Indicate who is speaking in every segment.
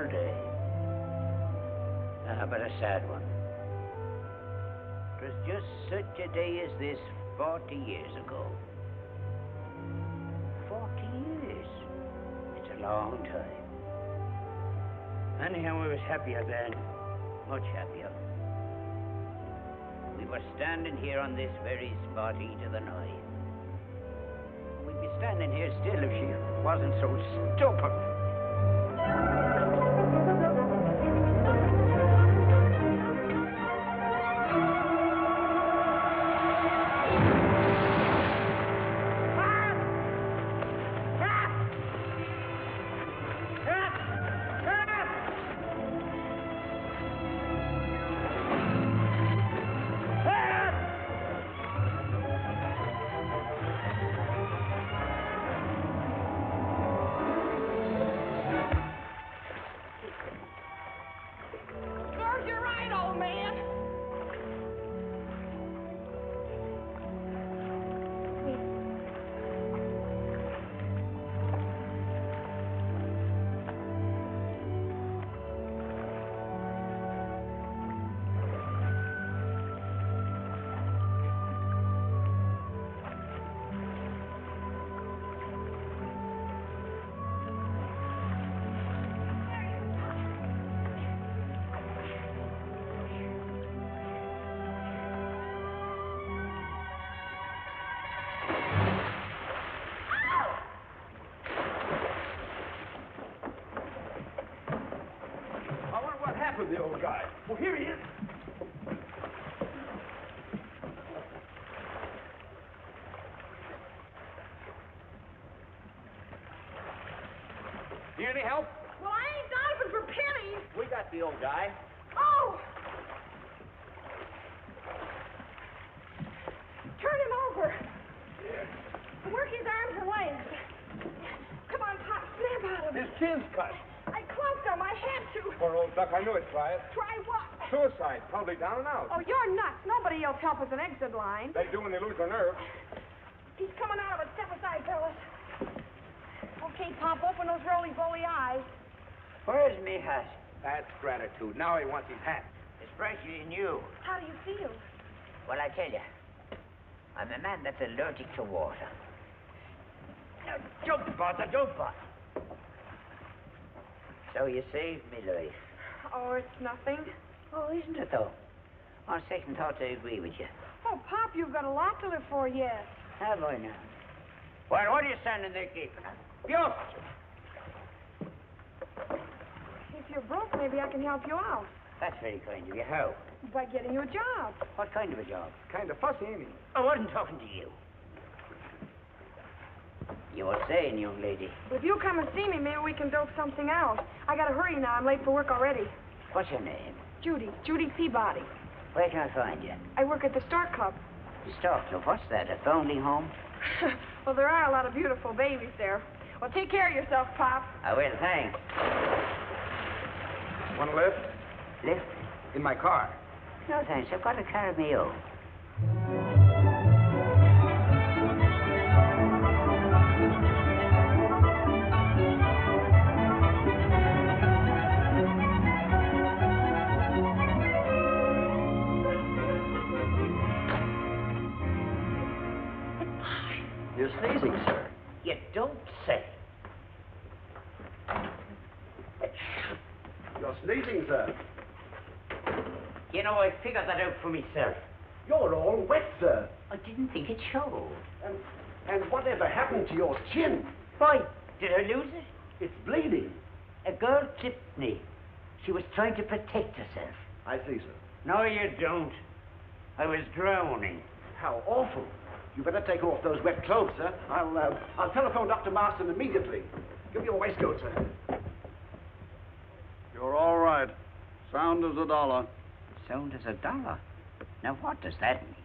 Speaker 1: all day. Ah, but a sad one. It was just such a day as this 40 years ago. 40 years. It's a long time. Anyhow, I was happier then. Much happier. We were standing here on this very spot, each of the night. We'd be standing here still if she wasn't so stupid.
Speaker 2: The old guy. Well, here he is. Need any help?
Speaker 3: Well, I ain't diving for pennies.
Speaker 2: We got the old guy.
Speaker 3: Oh! Turn him over.
Speaker 2: Yeah.
Speaker 3: Work his arms and legs. Come on, Pop, snap out of him.
Speaker 2: His chin's cut.
Speaker 3: I clumped him. I had to.
Speaker 2: Poor old duck. I knew it. Try it.
Speaker 3: Try what?
Speaker 2: Suicide. Probably down and out.
Speaker 3: Oh, you're nuts. Nobody else help with an exit line.
Speaker 2: They do when they lose their nerve.
Speaker 3: He's coming out of it. Step aside, fellas. Okay, Pop, open those roly-boly eyes.
Speaker 1: Where's me hat?
Speaker 2: That's gratitude. Now he wants his hat.
Speaker 1: It's fresher than you.
Speaker 3: How do you feel?
Speaker 1: Well, I tell you, I'm a man that's allergic to water. Now, jump, Bother, jump, Bother. So you saved me life.
Speaker 3: Oh, it's nothing.
Speaker 1: Oh, isn't it, though? On second thought, I agree with you.
Speaker 3: Oh, Pop, you've got a lot to live for yet.
Speaker 1: Have I now? Well, what are you standing there keeping? You!
Speaker 3: If you're broke, maybe I can help you out.
Speaker 1: That's very kind of you. How?
Speaker 3: By getting you a job.
Speaker 1: What kind of a job?
Speaker 2: Kind of fussy, ain't he?
Speaker 1: I wasn't talking to you. You were saying, young lady.
Speaker 3: If you come and see me, maybe we can dope something out. I gotta hurry now. I'm late for work already.
Speaker 1: What's your name?
Speaker 3: Judy Peabody.
Speaker 1: Where can I find you?
Speaker 3: I work at the Stork Club.
Speaker 1: The Stork Club. What's that, a foundling home?
Speaker 3: Well, there are a lot of beautiful babies there. Well, take care of yourself, Pop.
Speaker 1: I will, thanks.
Speaker 2: Want a lift?
Speaker 1: Lift?
Speaker 2: In my car.
Speaker 1: No, thanks. I've got a car of my own.
Speaker 4: You're sneezing, sir.
Speaker 1: You don't say.
Speaker 4: You're sneezing, sir.
Speaker 1: You know, I figured that out for myself.
Speaker 4: You're all wet, sir.
Speaker 1: I didn't think it showed.
Speaker 4: And whatever happened to your chin?
Speaker 1: Why? Did I lose it?
Speaker 4: It's bleeding.
Speaker 1: A girl clipped me. She was trying to protect herself.
Speaker 4: I see, sir.
Speaker 1: No, you don't. I was drowning.
Speaker 4: How awful. You better take off those wet clothes, sir. I'll telephone Dr. Marston immediately. Give me your waistcoat, sir.
Speaker 5: You're all right. Sound as a dollar.
Speaker 1: Sound as a dollar? Now, what does that mean?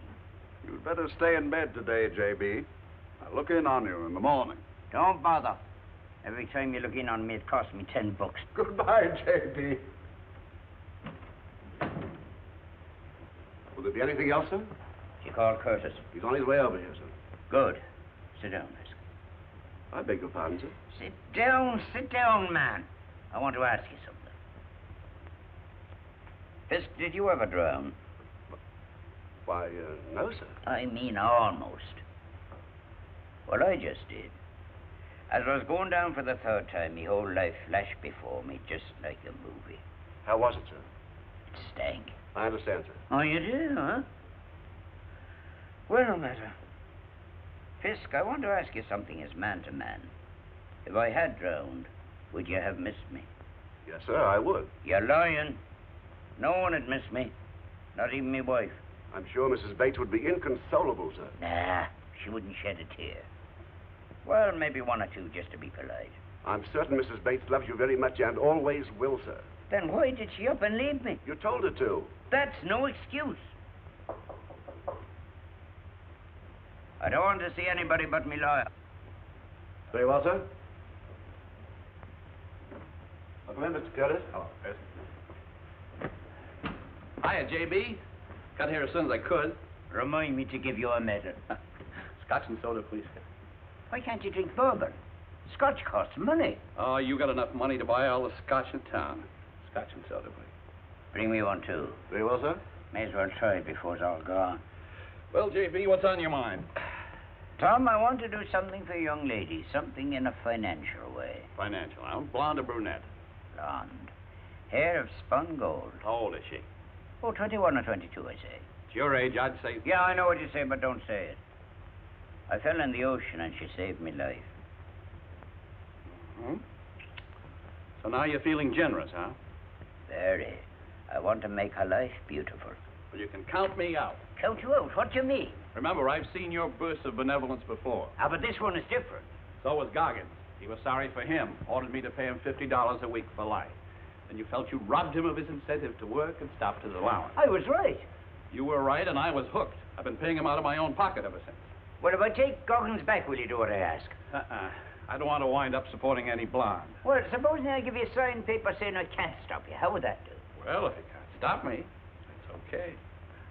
Speaker 5: You'd better stay in bed today, J.B. I'll look in on you in the morning.
Speaker 1: Don't bother. Every time you look in on me, it costs me $10.
Speaker 4: Goodbye, J.B. Will there be anything else, sir?
Speaker 1: You call Curtis.
Speaker 4: He's on his way over here, sir.
Speaker 1: Good. Sit down, miss.
Speaker 4: I beg your pardon, sir.
Speaker 1: Sit down, man. I want to ask you something. Fisk, did you ever drown?
Speaker 4: Why, no, sir.
Speaker 1: I mean almost. Well, I just did. As I was going down for the third time, my whole life flashed before me, just like a movie.
Speaker 4: How was it, sir?
Speaker 1: It stank.
Speaker 4: I understand, sir.
Speaker 1: Oh, you did, huh? Well, no matter. Fisk, I want to ask you something as man to man. If I had drowned, would you have missed me?
Speaker 4: Yes, sir, I would.
Speaker 1: You're lying. No one would miss me. Not even my wife.
Speaker 4: I'm sure Mrs. Bates would be inconsolable, sir.
Speaker 1: Nah, she wouldn't shed a tear. Well, maybe one or two just to be polite.
Speaker 4: I'm certain Mrs. Bates loves you very much and always will, sir.
Speaker 1: Then why did she up and leave me?
Speaker 4: You told her to.
Speaker 1: That's no excuse. I don't want to see anybody but me lawyer.
Speaker 4: Very well, sir. Come in, Mr. Curtis.
Speaker 6: Hello, yes. Hiya, J.B. Got here as soon as I could.
Speaker 1: Remind me to give you a medal.
Speaker 6: Scotch and soda, please.
Speaker 1: Why can't you drink bourbon? Scotch costs money.
Speaker 6: Oh, you got enough money to buy all the scotch in town. Scotch and soda, please.
Speaker 1: Bring me one, too.
Speaker 4: Very well, sir.
Speaker 1: May as well try it before it's all gone.
Speaker 6: Well, J.B., what's on your mind?
Speaker 1: Tom, I want to do something for a young lady. Something in a financial way.
Speaker 6: Financial, huh? Blonde or brunette?
Speaker 1: Blonde. Hair of spun gold.
Speaker 6: How old is she?
Speaker 1: Oh, 21 or 22, I say.
Speaker 6: It's your age, I'd say.
Speaker 1: Yeah, I know what you say, but don't say it. I fell in the ocean and she saved me life.
Speaker 6: Hmm? So now you're feeling generous, huh?
Speaker 1: Very. I want to make her life beautiful.
Speaker 6: Well, you can count me out.
Speaker 1: Count you out? What do you mean?
Speaker 6: Remember, I've seen your bursts of benevolence before.
Speaker 1: Ah, but this one is different.
Speaker 6: So was Goggins. He was sorry for him, ordered me to pay him $50 a week for life. Then you felt you robbed him of his incentive to work and stopped his allowance.
Speaker 1: I was right.
Speaker 6: You were right, and I was hooked. I've been paying him out of my own pocket ever since.
Speaker 1: Well, if I take Goggins back, will you do what I ask?
Speaker 6: I don't want to wind up supporting any blonde.
Speaker 1: Well, supposing I give you a signed paper saying I can't stop you. How would that do?
Speaker 6: Well, if you can't stop me, it's okay.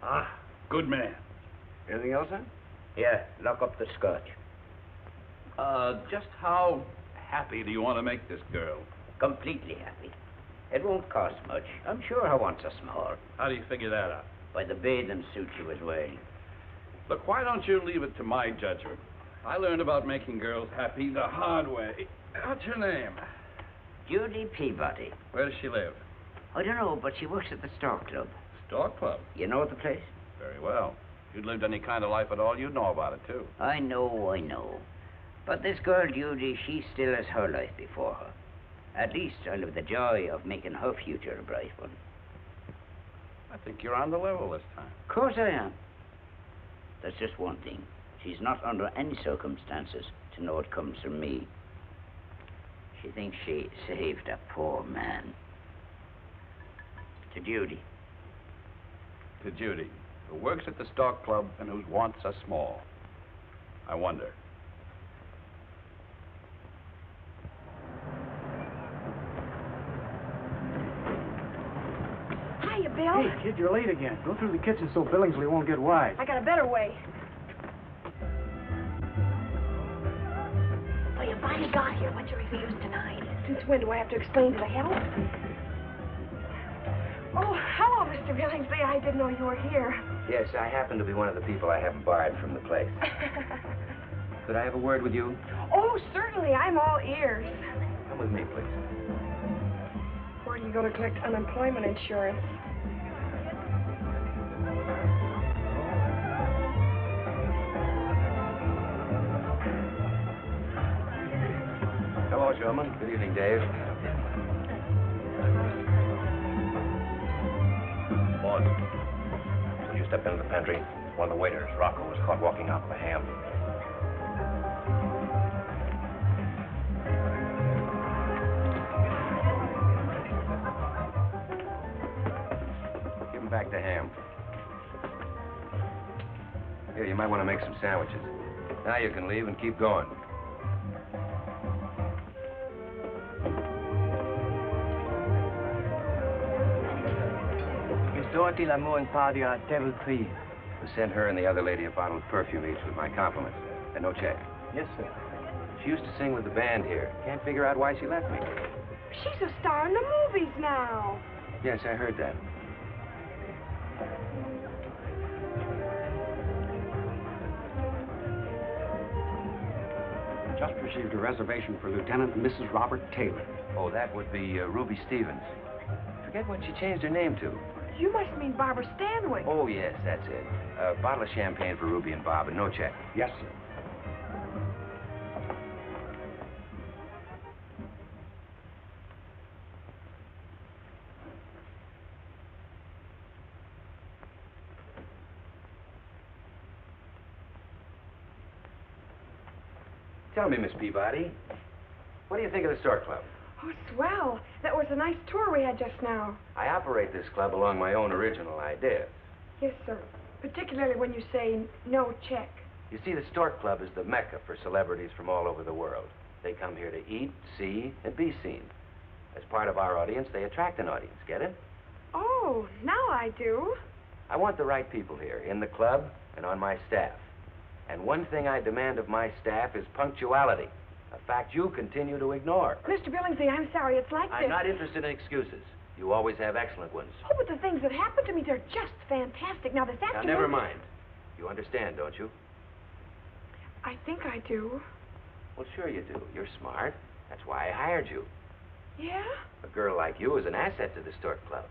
Speaker 4: Ah.
Speaker 6: Good man.
Speaker 4: Anything else, sir?
Speaker 1: Yeah, lock up the scotch.
Speaker 6: Just how happy do you want to make this girl?
Speaker 1: Completely happy. It won't cost much. I'm sure her wants a small.
Speaker 6: How do you figure that out?
Speaker 1: By the bathing suit she was wearing.
Speaker 6: Look, why don't you leave it to my judgment? I learned about making girls happy the hard way. What's her name?
Speaker 1: Judy Peabody.
Speaker 6: Where does she live?
Speaker 1: I don't know, but she works at the Stork Club.
Speaker 6: Stork Club.
Speaker 1: You know the place?
Speaker 6: Very well. If you'd lived any kind of life at all, you'd know about it, too.
Speaker 1: I know. But this girl, Judy, she still has her life before her. At least I'll have the joy of making her future a bright one.
Speaker 6: I think you're on the level this time.
Speaker 1: Of course I am. There's just one thing. She's not under any circumstances to know it comes from me. She thinks she saved a poor man. To Judy.
Speaker 6: To Judy, who works at the Stork Club and whose wants are small. I wonder.
Speaker 3: Hiya, Bill.
Speaker 2: Hey, kid, you're late again. Go through the kitchen so Billingsley won't get wise.
Speaker 3: I got a better way.
Speaker 7: So you finally got here. What'd you refuse tonight?
Speaker 3: Since when do I have to explain to the help? Oh, hello, Mr. Billingsley. I didn't know you were here.
Speaker 8: Yes, I happen to be one of the people I haven't borrowed from the place. Could I have a word with you?
Speaker 3: Oh, certainly. I'm all ears.
Speaker 8: Come with me, please.
Speaker 3: Where do you go to collect unemployment insurance?
Speaker 8: Hello, Sherman. Good evening, Dave. Maud, will you step into the pantry? One of the waiters, Rocco, was caught walking out with a ham. Give him back the ham. Here, you might want to make some sandwiches. Now you can leave and keep going.
Speaker 9: Dorothy Lamour and Party are Devil Tree.
Speaker 8: We sent her and the other lady a bottle of perfume each with my compliments. And no check.
Speaker 9: Yes, sir.
Speaker 8: She used to sing with the band here. Can't figure out why she left me.
Speaker 3: She's a star in the movies now.
Speaker 8: Yes, I heard that.
Speaker 4: Just received a reservation for Lieutenant and Mrs. Robert Taylor.
Speaker 8: Oh, that would be Ruby Stevens. Forget what she changed her name to.
Speaker 3: You must mean Barbara Stanwyck.
Speaker 8: Oh, yes, that's it. A bottle of champagne for Ruby and Bob, and no check.
Speaker 4: Yes, sir.
Speaker 8: Tell me, Miss Peabody, what do you think of the Stork Club?
Speaker 3: Oh, swell. That was a nice tour we had just now.
Speaker 8: I operate this club along my own original ideas.
Speaker 3: Yes, sir. Particularly when you say no check.
Speaker 8: You see, the Stork Club is the mecca for celebrities from all over the world. They come here to eat, see, and be seen. As part of our audience, they attract an audience. Get it?
Speaker 3: Oh, now I do.
Speaker 8: I want the right people here, in the club and on my staff. And one thing I demand of my staff is punctuality, a fact you continue to ignore.
Speaker 3: Mr. Billingsley, I'm sorry. It's like this.
Speaker 8: I'm not interested in excuses. You always have excellent ones.
Speaker 3: Oh, but the things that happened to me, they're just fantastic. Now, this
Speaker 8: Now,
Speaker 3: afternoon...
Speaker 8: never mind. You understand, don't you?
Speaker 3: I think I do.
Speaker 8: Well, sure you do. You're smart. That's why I hired you.
Speaker 3: Yeah?
Speaker 8: A girl like you is an asset to the Stork Club.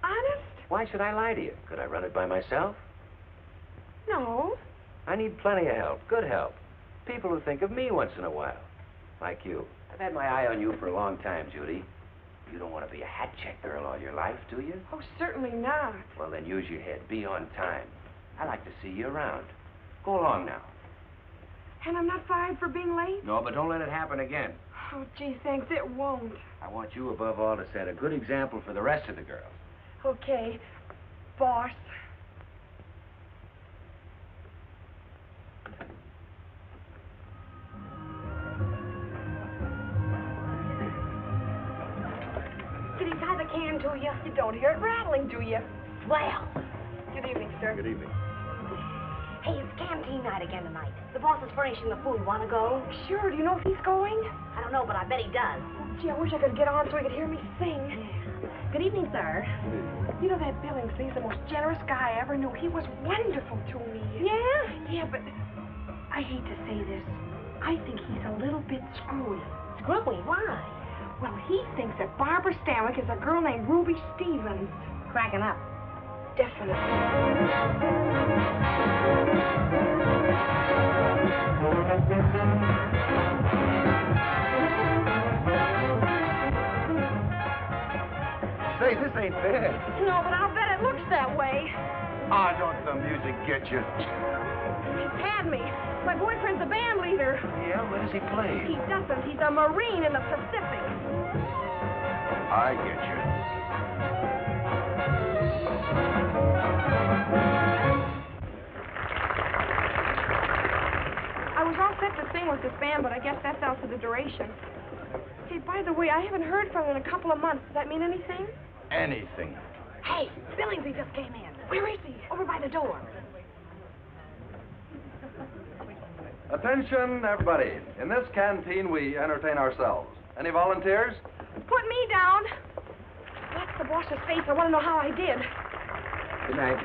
Speaker 3: Honest?
Speaker 8: Why should I lie to you? Could I run it by myself?
Speaker 3: No.
Speaker 8: I need plenty of help, good help. People who think of me once in a while, like you. I've had my eye on you for a long time, Judy. You don't want to be a hat check girl all your life, do you?
Speaker 3: Oh, certainly not.
Speaker 8: Well, then use your head. Be on time. I like to see you around. Go along now.
Speaker 3: And I'm not fired for being late?
Speaker 8: No, but don't let it happen again.
Speaker 3: Oh, gee, thanks. It won't.
Speaker 8: I want you, above all, to set a good example for the rest of the girls.
Speaker 3: Okay, boss.
Speaker 7: Did he tie the can to you?
Speaker 3: You don't hear it rattling, do you?
Speaker 7: Swell.
Speaker 3: Good evening, sir.
Speaker 5: Good evening.
Speaker 7: Hey, it's canteen night again tonight. The boss is furnishing the food. Want to go?
Speaker 3: Sure. Do you know if he's going?
Speaker 7: I don't know, but I bet he does.
Speaker 3: Gee, I wish I could get on so he could hear me sing.
Speaker 7: Good evening, sir.
Speaker 3: You know that Billingsley's the most generous guy I ever knew. He was wonderful to me.
Speaker 7: Yeah?
Speaker 3: Yeah, but I hate to say this. I think he's a little bit screwy.
Speaker 7: Screwy? Why?
Speaker 3: Well, he thinks that Barbara Stanwyck is a girl named Ruby Stevens.
Speaker 7: Cracking up.
Speaker 3: Definitely.
Speaker 4: Say, this ain't bad.
Speaker 3: No, but I'll bet it looks that way.
Speaker 4: Ah, don't the music get you?
Speaker 3: He's had me. My boyfriend's a band leader.
Speaker 8: Yeah, where does he play?
Speaker 3: He doesn't. He's a Marine in the Pacific.
Speaker 4: I get you.
Speaker 3: I was all set to sing with this band, but I guess that's out for the duration. Hey, by the way, I haven't heard from him in a couple of months. Does that mean anything?
Speaker 4: Anything.
Speaker 7: Hey, Billingsley just came in.
Speaker 3: Where is he?
Speaker 7: Over by the door.
Speaker 5: Attention, everybody. In this canteen, we entertain ourselves. Any volunteers?
Speaker 3: Put me down. That's the boss's face. I want to know how I did.
Speaker 8: Good night.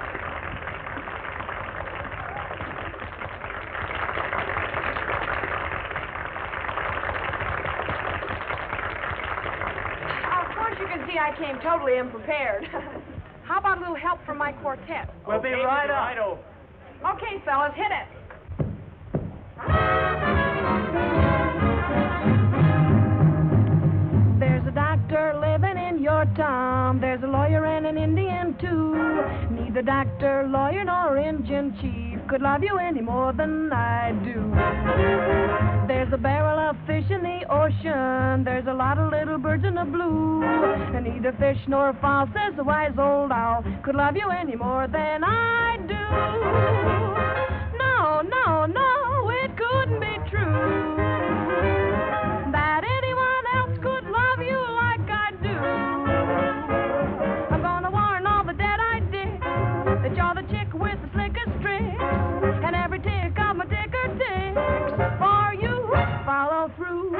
Speaker 3: Of course, you can see I came totally unprepared. How about a little help from my quartet?
Speaker 9: We'll be right up.
Speaker 3: Okay, fellas, hit it. There's a doctor living in your town. There's a lawyer and an Indian, too. Neither doctor, lawyer, nor Indian chief could love you any more than I do. There's a barrel of fish in the ocean. There's a lot of little birds in the blue. And neither fish nor fowl, says the wise old owl, could love you any more than I do. No, no, no, it couldn't be true that anyone else could love you like I do. I'm gonna warn all the dead-eyed dicks that you're the chick with the slickest tricks, and every tick of my ticker ticks for you. Follow through.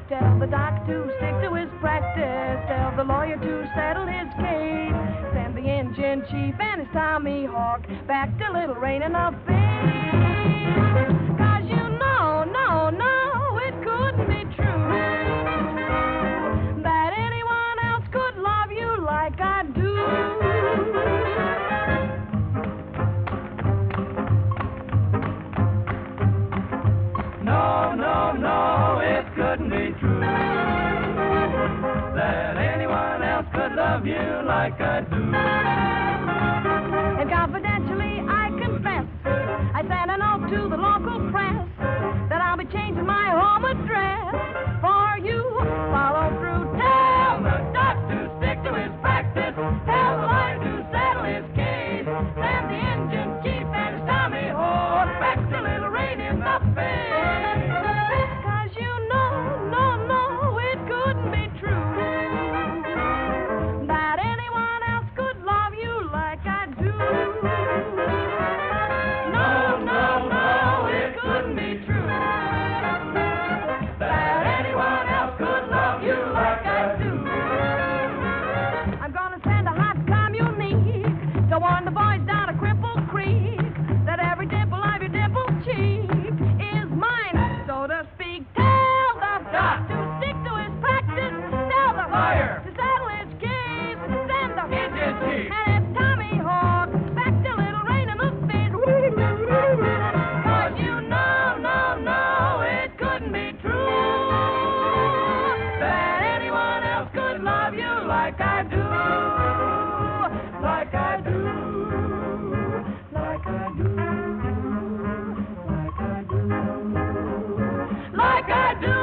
Speaker 3: Tell the doc to stick to his practice. Tell the lawyer to settle his case. Send the engine chief and his Tommy Hawk back to Little Rain in the Face. 'Cause you know, no, no, you like I do. And confidentially I confess, I sent a note to the local press that I'll be changing my home address for you. Follow through, tell the doc to stick to his practice, tell the lawyer to settle his case, send the engine chief and his Tommy horse back to Little Rain in the face. 'Cause you know, no, it couldn't be true that anyone else could love you like I do. No, it couldn't be true that anyone else could love you like I do. I'm gonna send a hot communique to warn the boys down at Cripple Creek that every dimple of your dimple cheek is mine, so to speak. Tell the doc to stick to his practice, tell the lawyer to settle his case, send the engine chief and his Tommy Hawk back to Little Rain in the face. 'Cause you know, it couldn't be true that anyone else could love you like I do. Like I do. Like I do. Like I do. Like I do.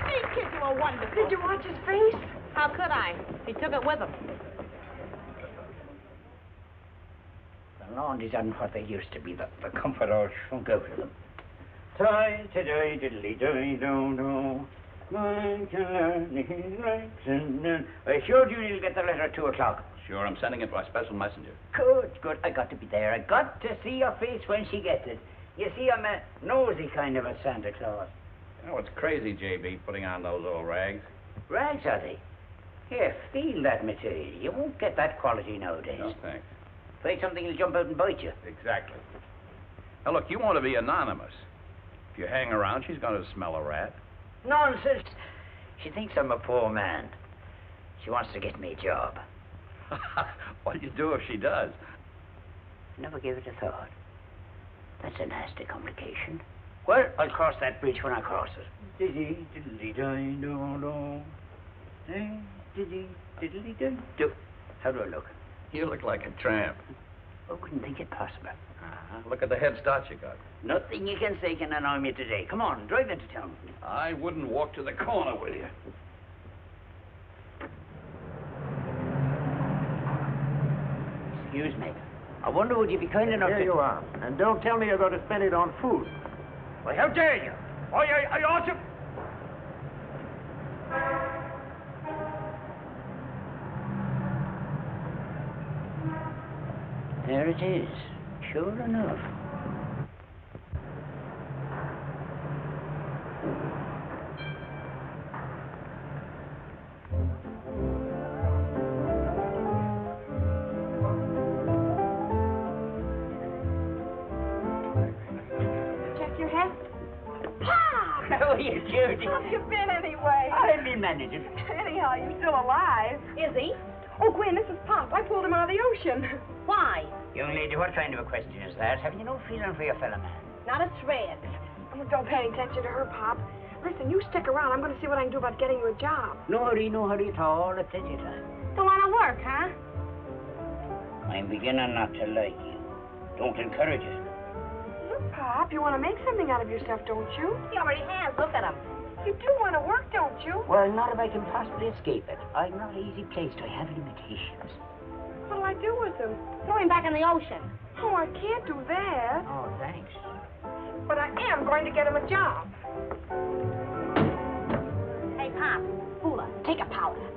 Speaker 7: These kids were wonderful. Did you watch his face? How could I? He took it with him.
Speaker 1: The laundries aren't what they used to be. The comfort all shrunk out of them. I assured you you'll get the letter at 2 o'clock.
Speaker 6: Sure, I'm sending it by special messenger.
Speaker 1: Good. I got to be there. I got to see your face when she gets it. You see, I'm a nosy kind of a Santa Claus.
Speaker 6: You know, it's crazy, J.B., putting on those old rags.
Speaker 1: Rags, are they? Here, feel that material. You won't get that quality nowadays.
Speaker 6: No, thanks.
Speaker 1: Afraid something will jump out and bite you.
Speaker 6: Exactly. Now, look, you want to be anonymous. If you hang around, she's going to smell a rat.
Speaker 1: Nonsense. She thinks I'm a poor man. She wants to get me a job.
Speaker 6: What'll you do if she does?
Speaker 1: Never gave it a thought. That's a nasty complication. Well, I'll cross that bridge when I cross it. How do I look?
Speaker 6: You look like a tramp.
Speaker 1: I wouldn't think it possible.
Speaker 6: Look at the head start you got.
Speaker 1: Nothing you can say can annoy me today. Come on, drive into town.
Speaker 6: I wouldn't walk to the corner with you.
Speaker 1: Excuse me. I wonder would you be kind enough
Speaker 2: Here
Speaker 1: to...
Speaker 2: you are. And don't tell me you're going to spend it on food.
Speaker 1: Well, how dare you?
Speaker 6: I ought to...
Speaker 1: There it is. Sure enough.
Speaker 7: Check your hat. Pop!
Speaker 1: How are you, Judy?
Speaker 7: How have you been anyway?
Speaker 1: I've been managing.
Speaker 7: Anyhow, you're still alive. Is he? Oh, Gwen, this is Pop. I pulled him out of the ocean. Why?
Speaker 1: Young lady, what kind of a question is that? Have you no feeling for your fellow man?
Speaker 7: Not a shred.
Speaker 10: Oh, don't pay any attention to her, Pop. Listen, you stick around. I'm going to see what I can do about getting you a job.
Speaker 1: No hurry at all. At any time.
Speaker 7: Don't want to work, huh?
Speaker 1: I'm beginning not to like you. Don't encourage it.
Speaker 10: Look, Pop, you want to make something out of yourself, don't you?
Speaker 7: He already has. Look at him.
Speaker 10: You do want to work, don't you?
Speaker 1: Well, not if I can possibly escape it. I'm not easy placed. I have limitations.
Speaker 10: What'll I do with them?
Speaker 7: Throw him back in the ocean.
Speaker 10: Oh, I can't do that.
Speaker 1: Oh, thanks.
Speaker 10: But I am going to get him a job.
Speaker 7: Hey, Pop. Fooler, take a powder.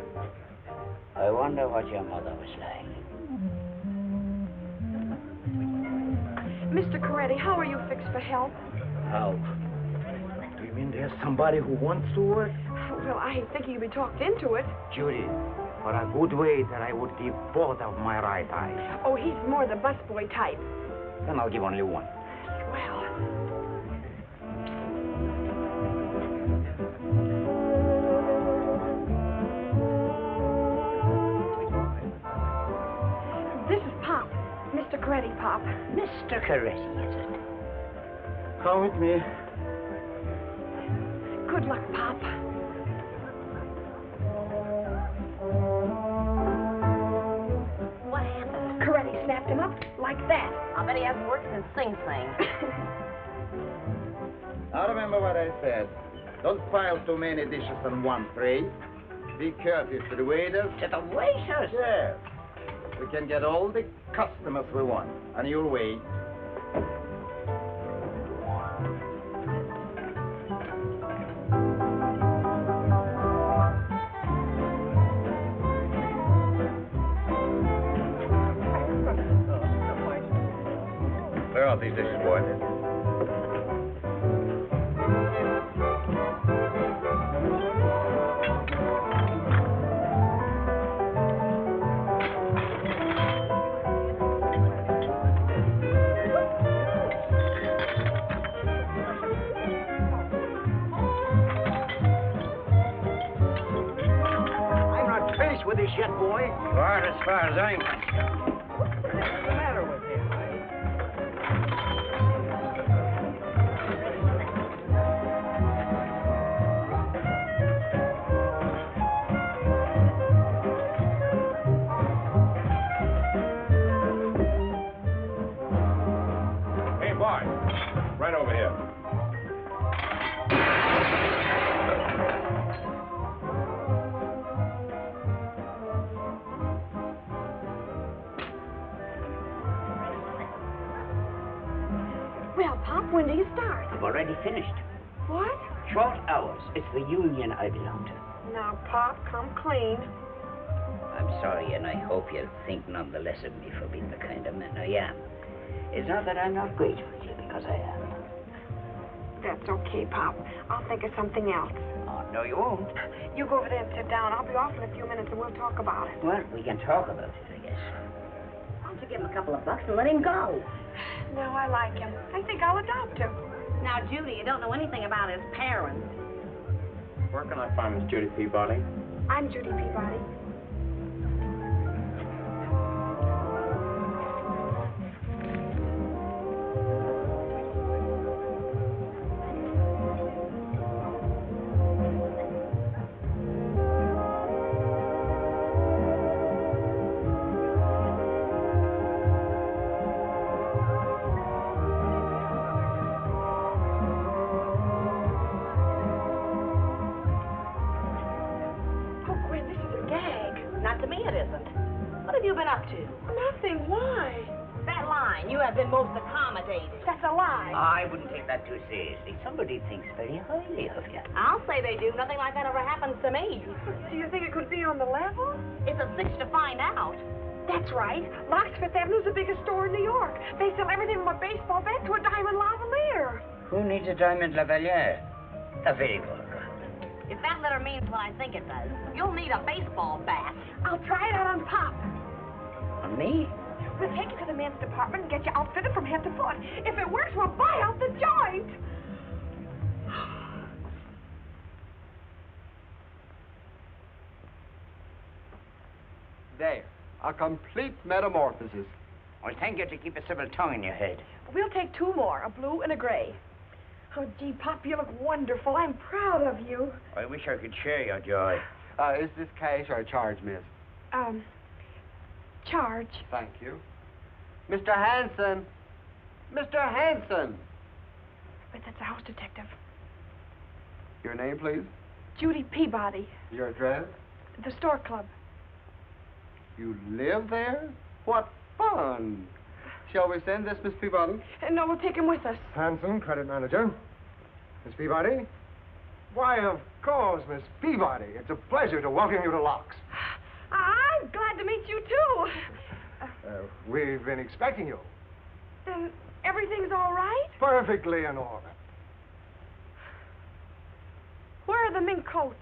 Speaker 1: I wonder what your mother was like.
Speaker 10: Mr. Coretti, how are you fixed for help?
Speaker 2: Help? Do you mean there's somebody who wants to work?
Speaker 10: Well, I ain't thinking you'd be talked into it.
Speaker 2: Judy, for a good wage, I would give both of my right eyes.
Speaker 10: Oh, he's more the busboy type.
Speaker 2: Then I'll give only one.
Speaker 10: Well, this is Pop. Mr. Coretti, Pop.
Speaker 1: Mr. Coretti, is it?
Speaker 9: Come with me.
Speaker 10: Good luck, Pop.
Speaker 11: What happened?
Speaker 10: Coretti snapped him up like that.
Speaker 11: I bet he hasn't worked since Sing Sing.
Speaker 2: I remember what I said. Don't pile too many dishes on one tray. Be courteous to the waiters.
Speaker 1: To the waiters?
Speaker 2: Yes. We can get all the customers we want. And you'll wait.
Speaker 8: Clear out these dishes, boy.
Speaker 4: I'm not finished with this yet, boy.
Speaker 1: You are as far as I'm concerned.
Speaker 4: What's the matter with him?
Speaker 8: Hey, boy. Right over here.
Speaker 10: Well, Pop, when do you start?
Speaker 1: I've already finished.
Speaker 10: What?
Speaker 1: Short hours. It's the union I belong to.
Speaker 10: Now, Pop, come clean.
Speaker 1: I'm sorry, and I hope you'll think none the less of me for being the kind of man I am. It's not that I'm not grateful to you, because I am.
Speaker 10: That's okay, Pop. I'll think of something else.
Speaker 1: Oh, no, you won't.
Speaker 10: You go over there and sit down. I'll be off in a few minutes and we'll talk about it.
Speaker 1: Well, we can talk about it, I guess.
Speaker 11: Why don't you give him a couple of bucks and let him go?
Speaker 10: No, I like him. I think I'll adopt him.
Speaker 11: Now, Judy, you don't know anything about his parents.
Speaker 9: Where can I find Miss Judy Peabody?
Speaker 10: I'm Judy Peabody.
Speaker 11: Not to me, it isn't. What have you been up to?
Speaker 10: Nothing. Why?
Speaker 11: That line, you have been most accommodating.
Speaker 10: That's a lie.
Speaker 1: I wouldn't take that too seriously. Somebody thinks very highly of you.
Speaker 11: I'll say they do. Nothing like that ever happens to me.
Speaker 10: Do you think it could be on the level?
Speaker 11: It's a cinch to find out.
Speaker 10: That's right. Locks Fifth Avenue's the biggest store in New York. They sell everything from a baseball bat to a diamond lavalier.
Speaker 1: Who needs a diamond lavalier? A very vulgar.
Speaker 11: If that letter means what I think it does, you'll need a baseball bat.
Speaker 10: I'll try it out on Pop.
Speaker 1: On me?
Speaker 10: We'll take you to the men's department and get you outfitted from head to foot. If it works, we'll buy out the joint.
Speaker 9: There. A complete metamorphosis.
Speaker 1: Well, thank you to keep a civil tongue in your head.
Speaker 10: We'll take two more, a blue and a gray. Oh, gee, Pop, you look wonderful. I'm proud of you.
Speaker 1: I wish I could share your joy.
Speaker 9: Is this cash or a charge, miss?
Speaker 10: Charge.
Speaker 9: Thank you. Mr. Hanson! Mr. Hanson!
Speaker 10: Wait, that's a house detective.
Speaker 9: Your name, please?
Speaker 10: Judy Peabody.
Speaker 9: Your address?
Speaker 10: The store club.
Speaker 9: You live there? What fun! Shall we send this, Miss Peabody?
Speaker 10: No, we'll take him with us.
Speaker 12: Hanson, credit manager. Miss Peabody? Why, of course, Miss Peabody. It's a pleasure to welcome you to Locks.
Speaker 10: I'm glad to meet you, too.
Speaker 12: We've been expecting you.
Speaker 10: Then everything's all right?
Speaker 12: Perfectly in order.
Speaker 10: Where are the mink coats?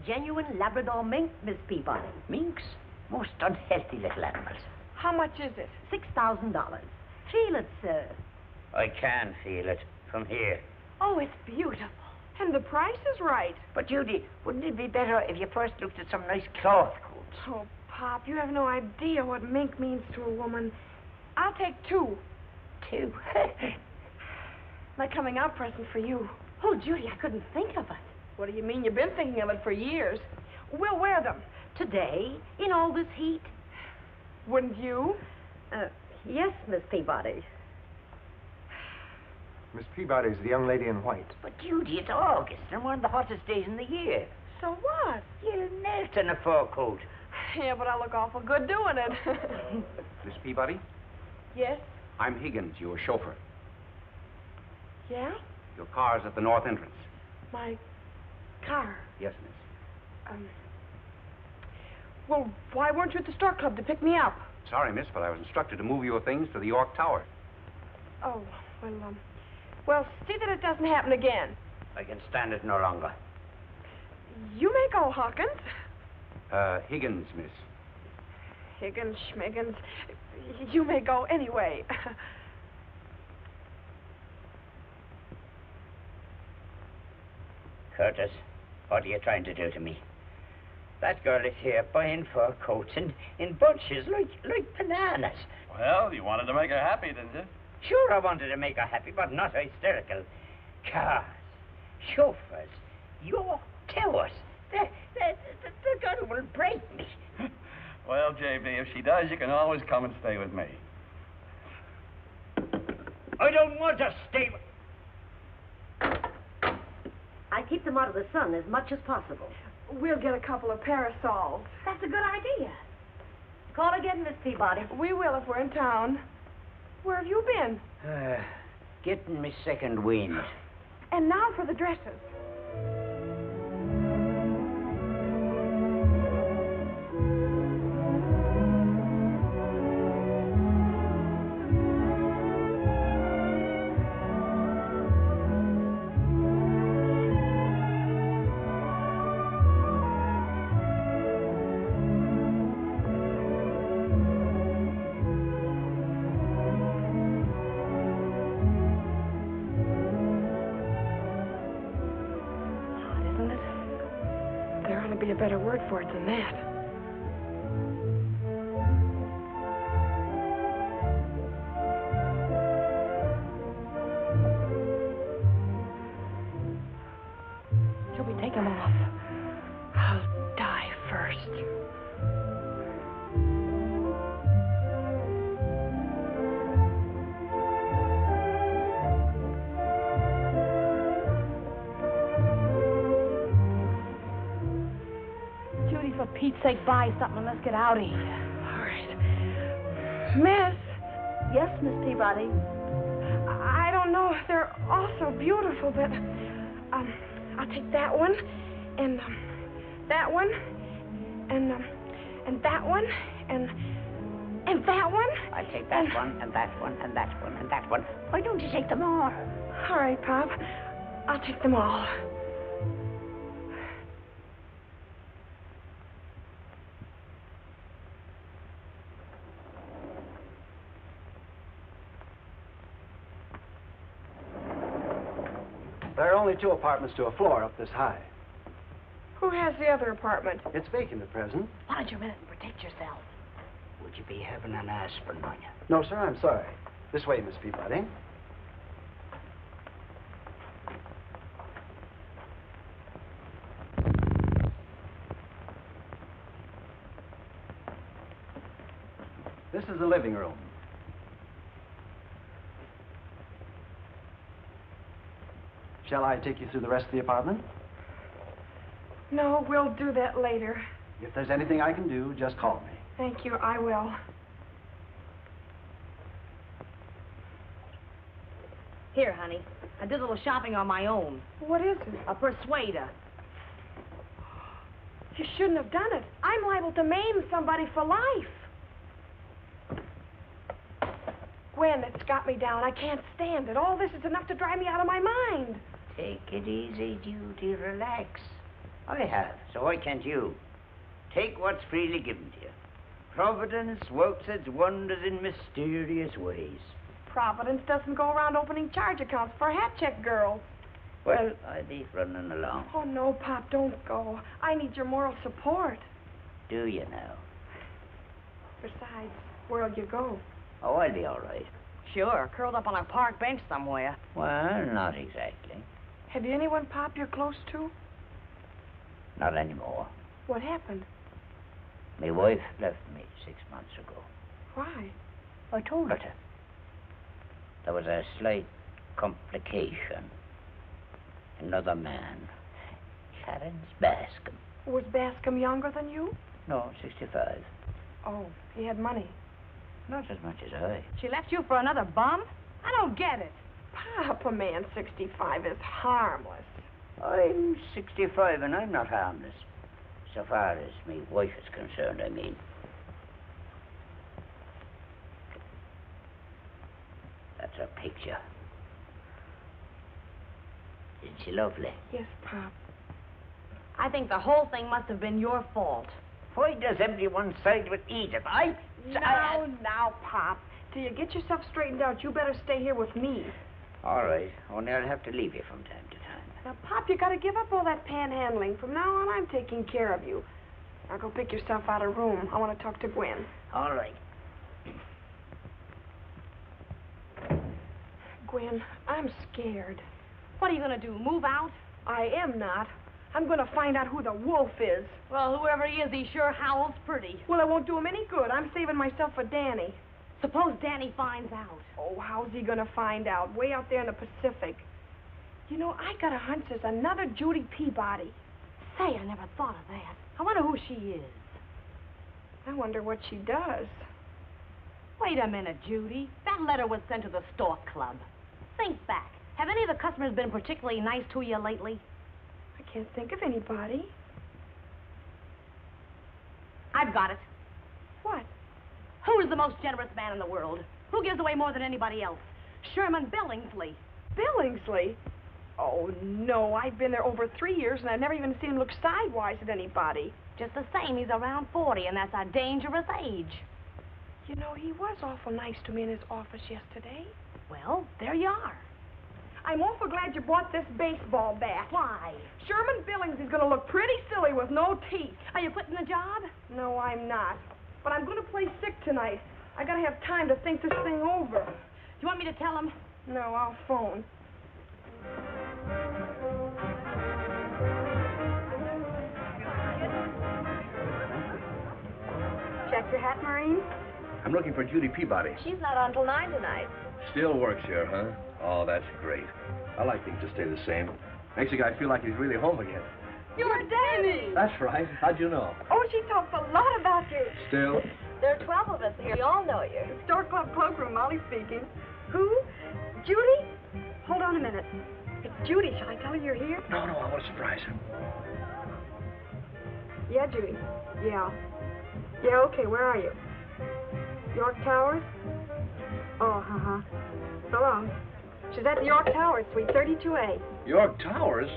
Speaker 11: Genuine Labrador mink, Miss Peabody.
Speaker 1: Minks? Most unhealthy little animals.
Speaker 10: How much is it?
Speaker 11: $6,000. Feel it, sir.
Speaker 1: I can feel it from here.
Speaker 10: Oh, it's beautiful. And the price is right.
Speaker 1: But, Judy, wouldn't it be better if you first looked at some nice cloth coats?
Speaker 10: Oh,
Speaker 7: Pop, you have no idea what mink means to a woman. I'll take 2.
Speaker 1: 2?
Speaker 7: My coming out present for you.
Speaker 11: Oh, Judy, I couldn't think of it.
Speaker 7: What do you mean? You've been thinking of it for years. We'll wear them.
Speaker 11: Today, in all this heat?
Speaker 7: Wouldn't you?
Speaker 11: Yes, Miss Peabody.
Speaker 12: Miss Peabody's the young lady in white.
Speaker 1: But, Judy, it's August and one of the hottest days in the year.
Speaker 7: So what?
Speaker 1: You'll melt in a fur coat.
Speaker 7: Yeah, but I look awful good doing it.
Speaker 8: Miss Peabody,
Speaker 7: Yes?
Speaker 8: I'm Higgins, your chauffeur.
Speaker 7: Yeah?
Speaker 8: Your car's at the north entrance.
Speaker 7: My car.
Speaker 8: Yes, miss.
Speaker 7: Well, why weren't you at the Stork Club to pick me up?
Speaker 8: Sorry, miss, but I was instructed to move your things to the York Tower.
Speaker 7: Oh, well, see that it doesn't happen again.
Speaker 1: I can stand it no longer.
Speaker 7: You may go, Hawkins.
Speaker 8: Higgins, miss.
Speaker 7: Higgins, Schmiggins. You may go anyway.
Speaker 1: Curtis, what are you trying to do to me? That girl is here buying fur coats in bunches like bananas.
Speaker 6: Well, you wanted to make her happy, didn't you?
Speaker 1: Sure, I wanted to make her happy, but not hysterical. Cars, chauffeurs, York Towers. The girl will break me.
Speaker 6: Well, JB, if she does, you can always come and stay with me.
Speaker 1: I don't want to stay with...
Speaker 11: I keep them out of the sun as much as possible.
Speaker 7: We'll get a couple of parasols.
Speaker 11: That's a good idea. Call again, Miss Peabody.
Speaker 7: We will if we're in town. Where have you been?
Speaker 1: Getting me second wind.
Speaker 7: And now for the dresses. Be a better word for it than that. Shall we take them off? I'll die first.
Speaker 11: For Pete's sake, buy something and let's get out of here.
Speaker 7: All right. Miss?
Speaker 11: Yes, Miss Peabody?
Speaker 7: I don't know if they're all so beautiful, but I'll take that one, and that one, and that one, and that one.
Speaker 1: I take that one, and that one, and that one, and that one. Why don't you take them all?
Speaker 7: All right, Pop. I'll take them all.
Speaker 4: There are only 2 apartments to a floor up this high.
Speaker 7: Who has the other apartment?
Speaker 4: It's vacant at present.
Speaker 11: Why don't you minute and protect yourself?
Speaker 1: Would you be having an aspirin on you?
Speaker 4: No, sir, I'm sorry. This way, Miss Peabody. This is the living room. Shall I take you through the rest of the apartment?
Speaker 7: No, we'll do that later.
Speaker 4: If there's anything I can do, just call me.
Speaker 7: Thank you, I will.
Speaker 11: Here, honey. I did a little shopping on my own.
Speaker 7: What is it?
Speaker 11: A persuader.
Speaker 7: You shouldn't have done it. I'm liable to maim somebody for life. Gwen, it's got me down. I can't stand it. All this is enough to drive me out of my mind.
Speaker 1: Take it easy, Judy. Relax. I have, so why can't you? Take what's freely given to you. Providence works its wonders in mysterious ways.
Speaker 7: Providence doesn't go around opening charge accounts for hat check girls.
Speaker 1: Well, I'll be running along.
Speaker 7: Oh, no, Pop, don't go. I need your moral support.
Speaker 1: Do you now?
Speaker 7: Besides, where'll you go?
Speaker 1: Oh, I'll be all right.
Speaker 11: Sure, curled up on a park bench somewhere.
Speaker 1: Well, not exactly.
Speaker 7: Have you anyone, Pop, you're close to?
Speaker 1: Not anymore.
Speaker 7: What happened?
Speaker 1: My wife left me 6 months ago.
Speaker 7: Why?
Speaker 1: I told her to. There was a slight complication. Another man. Clarence Bascom.
Speaker 7: Was Bascom younger than you?
Speaker 1: No, 65.
Speaker 7: Oh, he had money.
Speaker 1: Not as much as I.
Speaker 11: She left you for another bum? I don't get it.
Speaker 7: Pop, a man 65 is harmless.
Speaker 1: I'm 65 and I'm not harmless. So far as my wife is concerned, I mean. That's her picture. Isn't she lovely?
Speaker 7: Yes, Pop.
Speaker 11: I think the whole thing must have been your fault.
Speaker 1: Why does everyone side with Edith?
Speaker 7: Now, Pop. Till you get yourself straightened out, you better stay here with me.
Speaker 1: All right. Only I'll have to leave you from time to time.
Speaker 7: Now, Pop, you gotta give up all that panhandling. From now on, I'm taking care of you. Now, go pick yourself out a room. I want to talk to Gwen.
Speaker 1: All right.
Speaker 7: Gwen, I'm scared.
Speaker 11: What are you gonna do, move out?
Speaker 7: I am not. I'm gonna find out who the wolf is.
Speaker 11: Well, whoever he is, he sure howls pretty.
Speaker 7: Well, it won't do him any good. I'm saving myself for Danny.
Speaker 11: Suppose Danny finds out.
Speaker 7: Oh, how's he gonna find out? Way out there in the Pacific. You know, I got a hunch there's another Judy Peabody.
Speaker 11: Say, I never thought of that. I wonder who she is.
Speaker 7: I wonder what she does.
Speaker 11: Wait a minute, Judy. That letter was sent to the Stork Club. Think back. Have any of the customers been particularly nice to you lately?
Speaker 7: I can't think of anybody.
Speaker 11: I've got it.
Speaker 7: What?
Speaker 11: Who's the most generous man in the world? Who gives away more than anybody else? Sherman Billingsley.
Speaker 7: Billingsley? Oh, no. I've been there over 3 years, and I've never even seen him look sidewise at anybody.
Speaker 11: Just the same, he's around 40, and that's a dangerous age.
Speaker 7: You know, he was awful nice to me in his office yesterday.
Speaker 11: Well, there you are.
Speaker 7: I'm awful glad you bought this baseball bat.
Speaker 11: Why?
Speaker 7: Sherman Billingsley's going to look pretty silly with no teeth.
Speaker 11: Are you quitting the job?
Speaker 7: No, I'm not. But I'm going to play sick tonight. I got to have time to think this thing over.
Speaker 11: Do you want me to tell him?
Speaker 7: No, I'll phone.
Speaker 10: Check your hat, Maureen?
Speaker 13: I'm looking for Judy Peabody.
Speaker 10: She's not on till 9 tonight.
Speaker 13: Still works here, huh? Oh, that's great. I like things to stay the same. Makes a guy feel like he's really home again.
Speaker 10: You're Danny!
Speaker 13: That's right. How'd you know?
Speaker 10: Oh, she talks a lot about you.
Speaker 13: Still?
Speaker 10: There are 12 of us here. We all know you. Stork Club cloakroom, Molly speaking. Who? Judy? Hold on a minute. It's Judy. Shall I tell her you're here?
Speaker 13: No, I want to surprise her.
Speaker 7: Yeah, Judy. Yeah. Yeah, okay, where are you? York Towers? Oh, uh-huh. So long. She's at the York Towers, suite 32A.
Speaker 13: York Towers?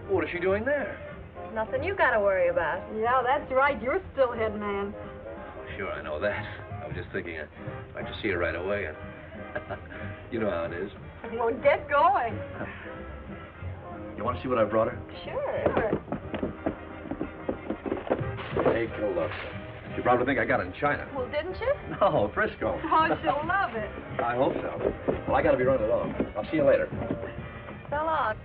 Speaker 13: What is she doing there?
Speaker 10: Nothing you gotta worry about.
Speaker 7: Yeah, that's right. You're still head man.
Speaker 13: Oh, sure, I know that. I was just thinking I'd like to see her right away. And you know how it is.
Speaker 7: Well, get going.
Speaker 13: You want to see what I brought her?
Speaker 10: Sure.
Speaker 13: Take a look. You probably think I got it in China.
Speaker 10: Well, didn't you?
Speaker 13: No, Frisco.
Speaker 7: Oh, she'll love it.
Speaker 13: I hope so. Well, I got to be running along. I'll see you later.
Speaker 10: So long.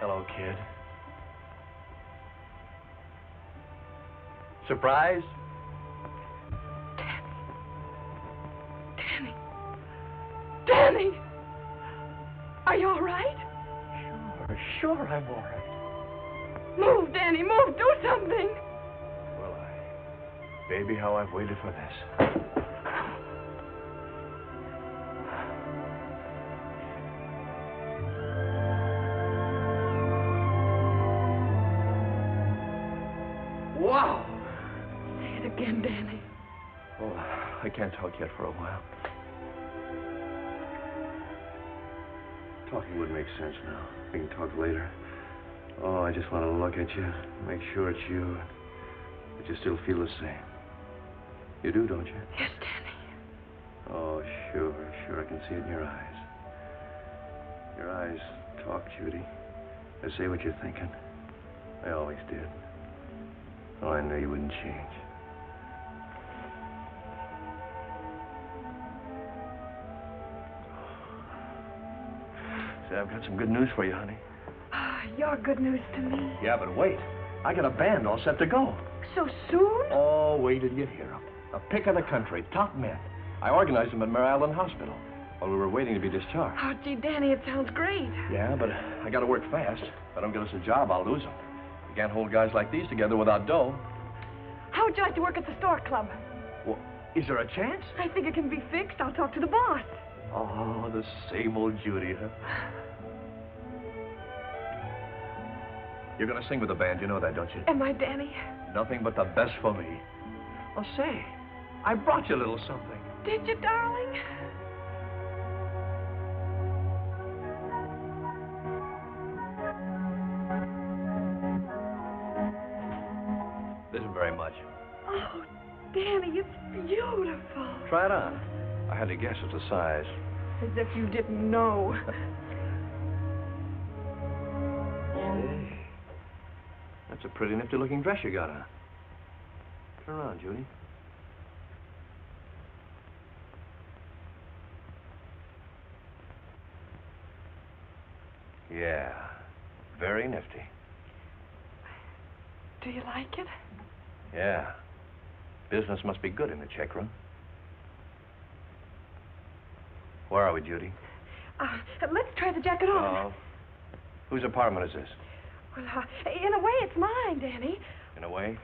Speaker 13: Hello, kid. Surprise?
Speaker 7: Danny! Are you all right?
Speaker 13: Sure, I'm all right.
Speaker 7: Move, Danny, move. Do something.
Speaker 13: Will I? Baby, how I've waited for this.
Speaker 7: Wow. Say it again, Danny.
Speaker 13: Oh, I can't talk yet for a while. Talking would make sense now. We can talk later. Oh, I just want to look at you, make sure it's you, that you still feel the same. You do, don't you?
Speaker 7: Yes, Danny.
Speaker 13: Oh, sure, I can see it in your eyes. Your eyes talk, Judy. They say what you're thinking. They always did. Oh, I knew you wouldn't change. Say, I've got some good news for you, honey.
Speaker 7: You're good news to me.
Speaker 13: Yeah, but wait. I got a band all set to go.
Speaker 7: So soon?
Speaker 13: Oh, wait till you hear them. The pick of the country, top men. I organized them at Mare Island Hospital while we were waiting to be discharged.
Speaker 7: Oh, gee, Danny, it sounds great.
Speaker 13: Yeah, but I got to work fast. If I don't get us a job, I'll lose them. You can't hold guys like these together without dough.
Speaker 7: How would you like to work at the Stork Club?
Speaker 13: Well, is there a chance?
Speaker 7: I think it can be fixed. I'll talk to the boss.
Speaker 13: Oh, the same old Judy, huh? You're going to sing with the band, you know that, don't you?
Speaker 7: Am I, Danny?
Speaker 13: Nothing but the best for me. Oh, say, I brought you a little something.
Speaker 7: Did you, darling?
Speaker 13: This isn't very much.
Speaker 7: Oh, Danny, it's beautiful.
Speaker 13: Try it on. I had to guess at the size.
Speaker 7: As if you didn't know.
Speaker 13: Hey, that's a pretty nifty-looking dress you got on. Turn around, Judy. Yeah, very nifty.
Speaker 7: Do you like it?
Speaker 13: Yeah. Business must be good in the check room. Where are we, Judy?
Speaker 7: Let's try the jacket on.
Speaker 13: Oh. Whose apartment is this?
Speaker 7: Well, in a way, it's mine, Danny.
Speaker 13: In a way?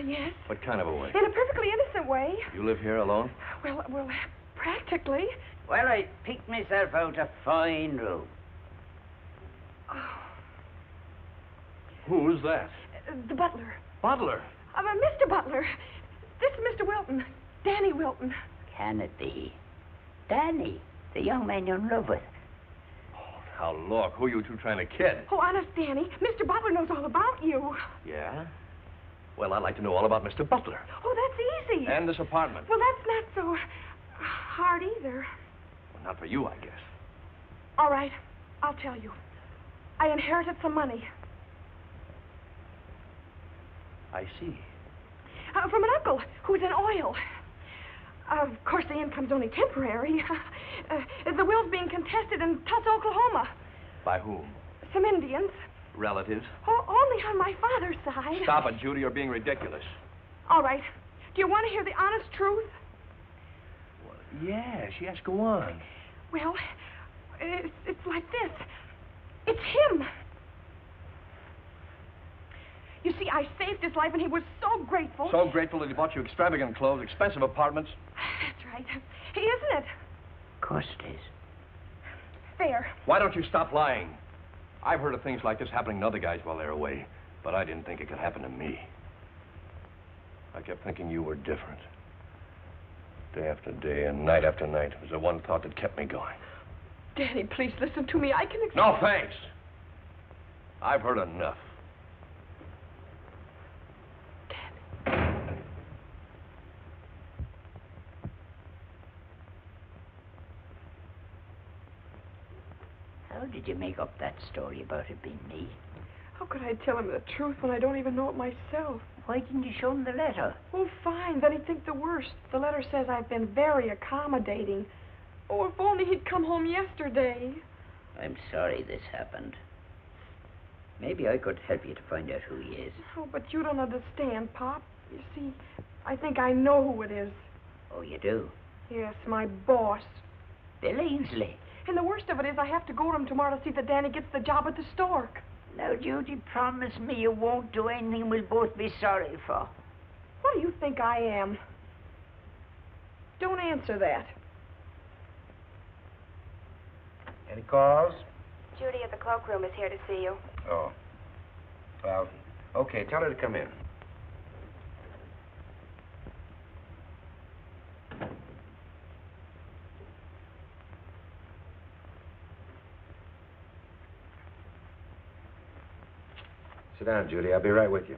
Speaker 7: Yes.
Speaker 13: What kind of a way?
Speaker 7: In a perfectly innocent way.
Speaker 13: You live here alone?
Speaker 7: Well, practically.
Speaker 1: Well, I picked myself out a fine room.
Speaker 13: Who's that?
Speaker 7: The butler.
Speaker 13: Butler?
Speaker 7: Mr. Butler. This is Mr. Wilton. Danny Wilton.
Speaker 1: Can it be? Danny, the young man you're in love with.
Speaker 13: Now, look, who are you two trying to kid?
Speaker 7: Oh, honest, Danny. Mr. Butler knows all about you.
Speaker 13: Yeah? Well, I'd like to know all about Mr. Butler.
Speaker 7: Oh, that's easy.
Speaker 13: And this apartment.
Speaker 7: Well, that's not so hard either.
Speaker 13: Well, not for you, I guess.
Speaker 7: All right, I'll tell you. I inherited some money.
Speaker 13: I see.
Speaker 7: From an uncle who's in oil. Of course, the income's only temporary. The will's being contested in Tulsa, Oklahoma.
Speaker 13: By whom?
Speaker 7: Some Indians.
Speaker 13: Relatives?
Speaker 7: Oh, only on my father's side.
Speaker 13: Stop it, Judy. You're being ridiculous.
Speaker 7: All right. Do you want to hear the honest truth?
Speaker 13: Well, yes, go on.
Speaker 7: Well, it's like this. It's him. You see, I saved his life, and he was so grateful.
Speaker 13: So grateful that he bought you extravagant clothes, expensive apartments.
Speaker 7: That's right. Isn't it?
Speaker 1: Of course it is.
Speaker 7: There.
Speaker 13: Why don't you stop lying? I've heard of things like this happening to other guys while they're away, but I didn't think it could happen to me. I kept thinking you were different. Day after day and night after night. It was the one thought that kept me going.
Speaker 7: Danny, please listen to me. I can
Speaker 13: No, thanks. I've heard enough.
Speaker 1: How did you make up that story about it being me?
Speaker 7: How could I tell him the truth when I don't even know it myself?
Speaker 1: Why didn't you show him the letter?
Speaker 7: Oh, fine. Then he'd think the worst. The letter says I've been very accommodating. Oh, if only he'd come home yesterday.
Speaker 1: I'm sorry this happened. Maybe I could help you to find out who he is.
Speaker 7: Oh, but you don't understand, Pop. You see, I think I know who it is.
Speaker 1: Oh, you do?
Speaker 7: Yes, my boss.
Speaker 1: Bill Ainsley.
Speaker 7: And the worst of it is I have to go to him tomorrow to see that Danny gets the job at the Stork.
Speaker 1: Now, Judy, promise me you won't do anything we'll both be sorry for.
Speaker 7: What do you think I am? Don't answer that.
Speaker 9: Any calls?
Speaker 10: Judy at the cloakroom is here to see you.
Speaker 9: Oh. Well, okay, tell her to come in.
Speaker 8: Sit down, Judy. I'll be right with you.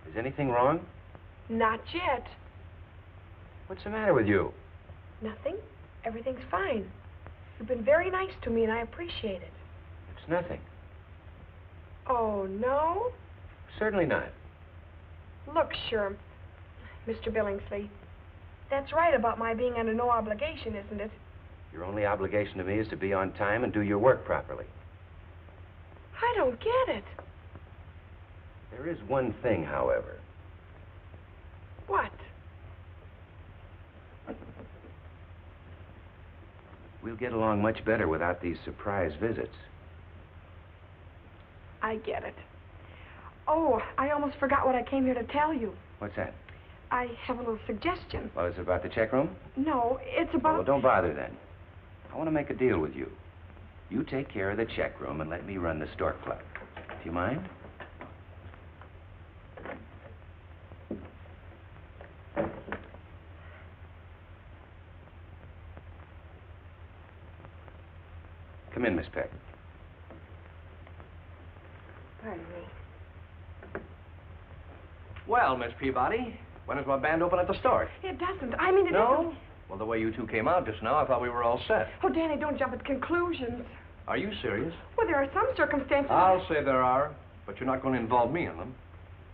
Speaker 8: Is anything wrong?
Speaker 7: Not yet.
Speaker 8: What's the matter with you?
Speaker 7: Nothing. Everything's fine. You've been very nice to me, and I appreciate it.
Speaker 8: It's nothing.
Speaker 7: Oh, no?
Speaker 8: Certainly not.
Speaker 7: Look, sure, Mr. Billingsley, that's right about my being under no obligation, isn't it?
Speaker 8: Your only obligation to me is to be on time and do your work properly.
Speaker 7: I don't get it.
Speaker 8: There is one thing, however.
Speaker 7: What?
Speaker 8: We'll get along much better without these surprise visits.
Speaker 7: I get it. Oh, I almost forgot what I came here to tell you.
Speaker 8: What's that?
Speaker 7: I have a little suggestion.
Speaker 8: Well, is it about the check room?
Speaker 7: No, it's about...
Speaker 8: Well, don't bother then. I want to make a deal with you. You take care of the check room and let me run the stork club. Do you mind? Come in, Miss Peck.
Speaker 7: Pardon me.
Speaker 13: Well, Miss Peabody, when does my band open at the Stork?
Speaker 7: It doesn't. I mean, it
Speaker 13: No?
Speaker 7: isn't.
Speaker 13: Well, the way you two came out just now, I thought we were all set.
Speaker 7: Oh, Danny, don't jump at conclusions.
Speaker 13: Are you serious?
Speaker 7: Well, there are some circumstances...
Speaker 13: I'll say there are, but you're not going to involve me in them.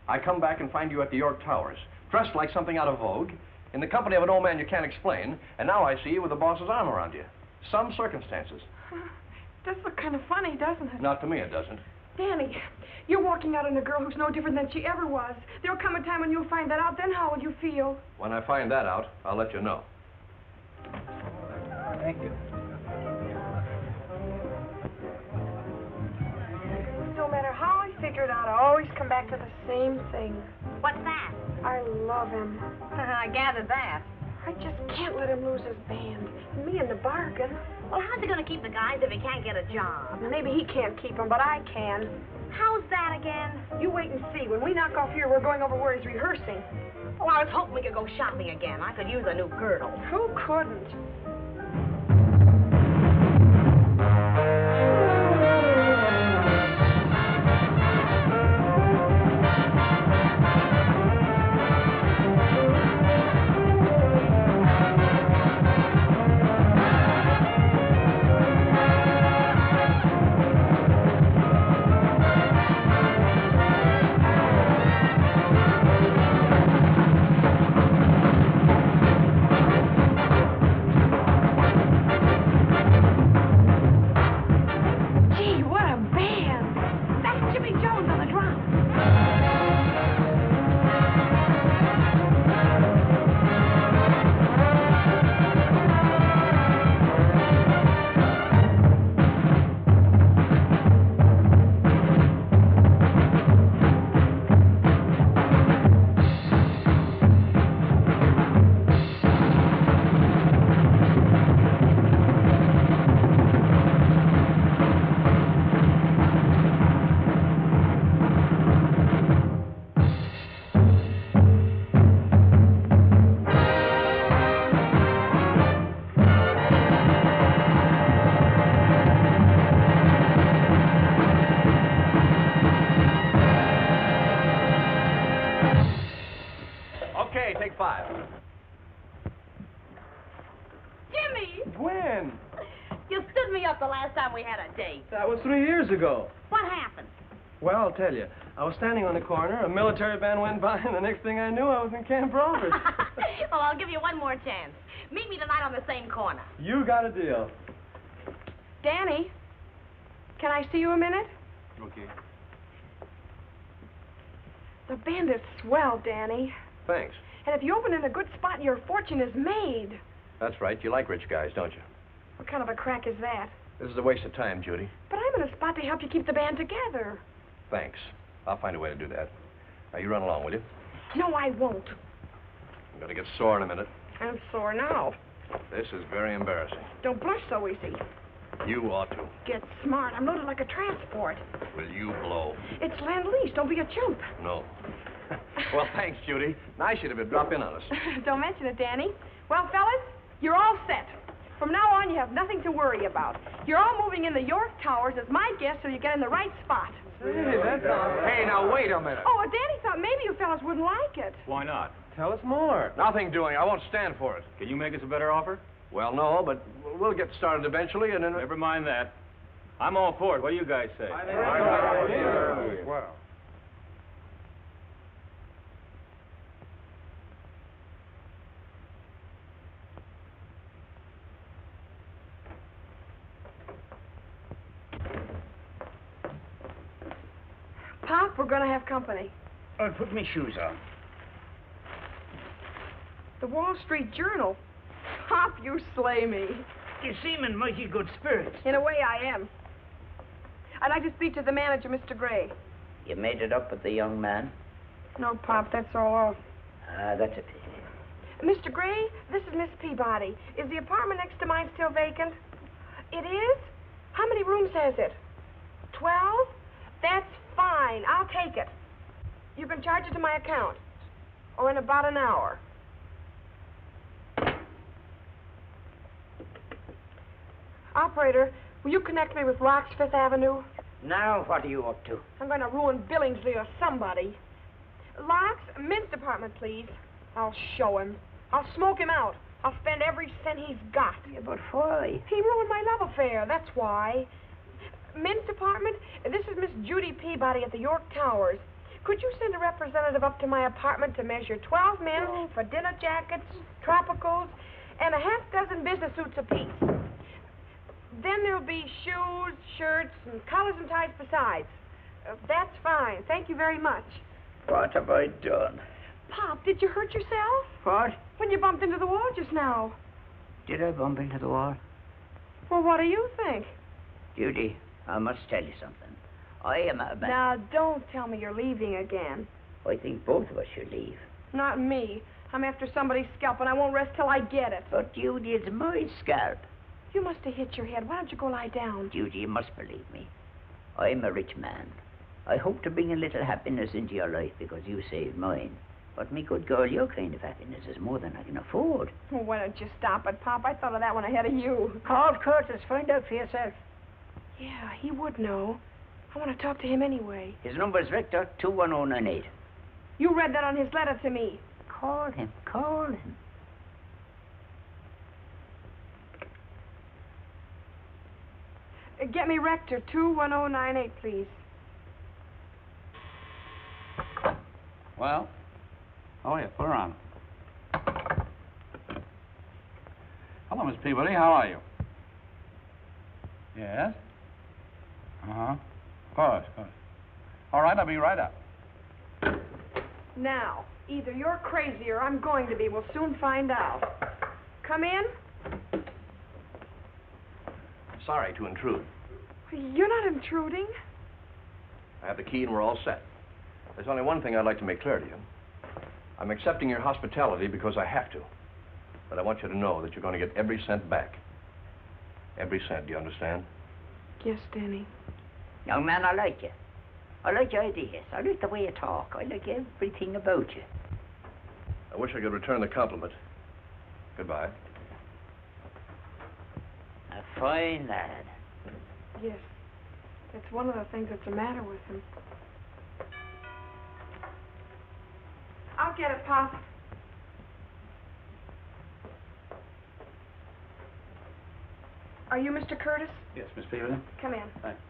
Speaker 13: I come back and find you at the York Towers, dressed like something out of vogue, in the company of an old man you can't explain, and now I see you with the boss's arm around you. Some circumstances.
Speaker 7: Does look kind of funny, doesn't it?
Speaker 13: Not to me, it doesn't.
Speaker 7: Danny, you're walking out on a girl who's no different than she ever was. There'll come a time when you'll find that out. Then how will you feel?
Speaker 13: When I find that out, I'll let you know.
Speaker 8: Thank you.
Speaker 7: No matter how I figure it out, I always come back to the same thing.
Speaker 11: What's that?
Speaker 7: I love him.
Speaker 11: I gathered that.
Speaker 7: I just can't let him lose his band. Me in the bargain.
Speaker 11: Well, how's he going to keep the guys if he can't get a job?
Speaker 7: Maybe he can't keep them, but I can.
Speaker 11: How's that again?
Speaker 7: You wait and see. When we knock off here, we're going over where he's rehearsing.
Speaker 11: Oh, I was hoping we could go shopping again. I could use a new girdle.
Speaker 7: Who couldn't?
Speaker 13: Take 5.
Speaker 11: Jimmy!
Speaker 13: When?
Speaker 11: You stood me up the last time we had a date.
Speaker 13: That was 3 years ago.
Speaker 11: What happened?
Speaker 13: Well, I'll tell you. I was standing on the corner, a military band went by, and the next thing I knew, I was in Camp Roberts.
Speaker 11: Well, I'll give you one more chance. Meet me tonight on the same corner.
Speaker 13: You got a deal.
Speaker 7: Danny, can I see you a minute?
Speaker 13: Okay.
Speaker 7: The band is swell, Danny.
Speaker 13: Thanks.
Speaker 7: And if you open in a good spot, your fortune is made.
Speaker 13: That's right. You like rich guys, don't you?
Speaker 7: What kind of a crack is that?
Speaker 13: This is a waste of time, Judy.
Speaker 7: But I'm in a spot to help you keep the band together.
Speaker 13: Thanks. I'll find a way to do that. Now, you run along, will you?
Speaker 7: No, I won't.
Speaker 13: I'm going to get sore in a minute.
Speaker 7: I'm sore now.
Speaker 13: This is very embarrassing.
Speaker 7: Don't blush so easy.
Speaker 13: You ought to.
Speaker 7: Get smart. I'm loaded like a transport.
Speaker 13: Will you blow?
Speaker 7: It's Land-Lease. Don't be a chump.
Speaker 13: No. Well, thanks, Judy. Nice of you to drop in on us.
Speaker 7: Don't mention it, Danny. Well, fellas, you're all set. From now on, you have nothing to worry about. You're all moving in the York Towers as my guests so you get in the right spot.
Speaker 12: Hey, now, wait a minute.
Speaker 7: Oh, Danny thought maybe you fellas wouldn't like it.
Speaker 6: Why not?
Speaker 12: Tell us more.
Speaker 13: Nothing doing. I won't stand for it.
Speaker 6: Can you make us a better offer?
Speaker 13: Well, no, but we'll get started eventually, and then...
Speaker 6: Never mind that. I'm all for it. What do you guys say?
Speaker 12: Well.
Speaker 7: Pop, we're going to have company.
Speaker 1: I'll put my shoes on.
Speaker 7: The Wall Street Journal. Pop, you slay me.
Speaker 1: You seem in mighty good spirits.
Speaker 7: In a way, I am. I'd like to speak to the manager, Mr. Gray.
Speaker 1: You made it up with the young man?
Speaker 7: No, Pop, that's all off.
Speaker 1: Ah, that's a pity.
Speaker 7: Mr. Gray, this is Miss Peabody. Is the apartment next to mine still vacant? It is? How many rooms has it? 12? That's fine. I'll take it. You can charge it to my account. Or in about an hour. Operator, will you connect me with Locke's Fifth Avenue?
Speaker 1: Now, what are you up to?
Speaker 7: I'm going to ruin Billingsley or somebody. Locke's Mint Department, please. I'll show him. I'll smoke him out. I'll spend every cent he's got.
Speaker 1: Yeah, but why?
Speaker 7: He ruined my love affair, that's why. Mint Department, this is Miss Judy Peabody at the York Towers. Could you send a representative up to my apartment to measure 12 men for dinner jackets, tropicals, and a half-dozen business suits apiece? Then there'll be shoes, shirts, and collars and ties besides. That's fine. Thank you very much.
Speaker 1: What have I done?
Speaker 7: Pop, did you hurt yourself?
Speaker 1: What?
Speaker 7: When you bumped into the wall just now.
Speaker 1: Did I bump into the wall?
Speaker 7: Well, what do you think?
Speaker 1: Judy, I must tell you something. I am a man.
Speaker 7: Now, don't tell me you're leaving again.
Speaker 1: I think both of us should leave.
Speaker 7: Not me. I'm after somebody's scalp, and I won't rest till I get it.
Speaker 1: But, Judy, it's my scalp.
Speaker 7: You must have hit your head. Why don't you go lie down?
Speaker 1: Judy, you must believe me. I'm a rich man. I hope to bring a little happiness into your life because you saved mine. But, me good girl, your kind of happiness is more than I can afford.
Speaker 7: Well, why don't you stop it, Pop? I thought of that one ahead of you.
Speaker 1: Call Curtis. Find out for yourself.
Speaker 7: Yeah, he would know. I want to talk to him anyway.
Speaker 1: His number's Victor 21098.
Speaker 7: You read that on his letter to me.
Speaker 1: Call him. Call him.
Speaker 7: Get me Rector 21098, please.
Speaker 6: Well? Oh, yeah, put her on. Hello, Miss Peabody. How are you? Yes? Uh-huh. Of course, of course. All right, I'll be right up.
Speaker 7: Now, either you're crazy or I'm going to be. We'll soon find out. Come in.
Speaker 13: Sorry to intrude.
Speaker 7: You're not intruding.
Speaker 13: I have the key and we're all set. There's only one thing I'd like to make clear to you. I'm accepting your hospitality because I have to. But I want you to know that you're going to get every cent back. Every cent, do you understand?
Speaker 7: Yes, Danny.
Speaker 1: Young man, I like you. I like your ideas. I like the way you talk. I like everything about you.
Speaker 13: I wish I could return the compliment. Goodbye.
Speaker 1: A fine lad.
Speaker 7: Yes. That's one of the things that's the matter with him. I'll get it, Pop. Are you Mr. Curtis?
Speaker 6: Yes, Miss Peabody.
Speaker 7: Come in.
Speaker 6: Thanks.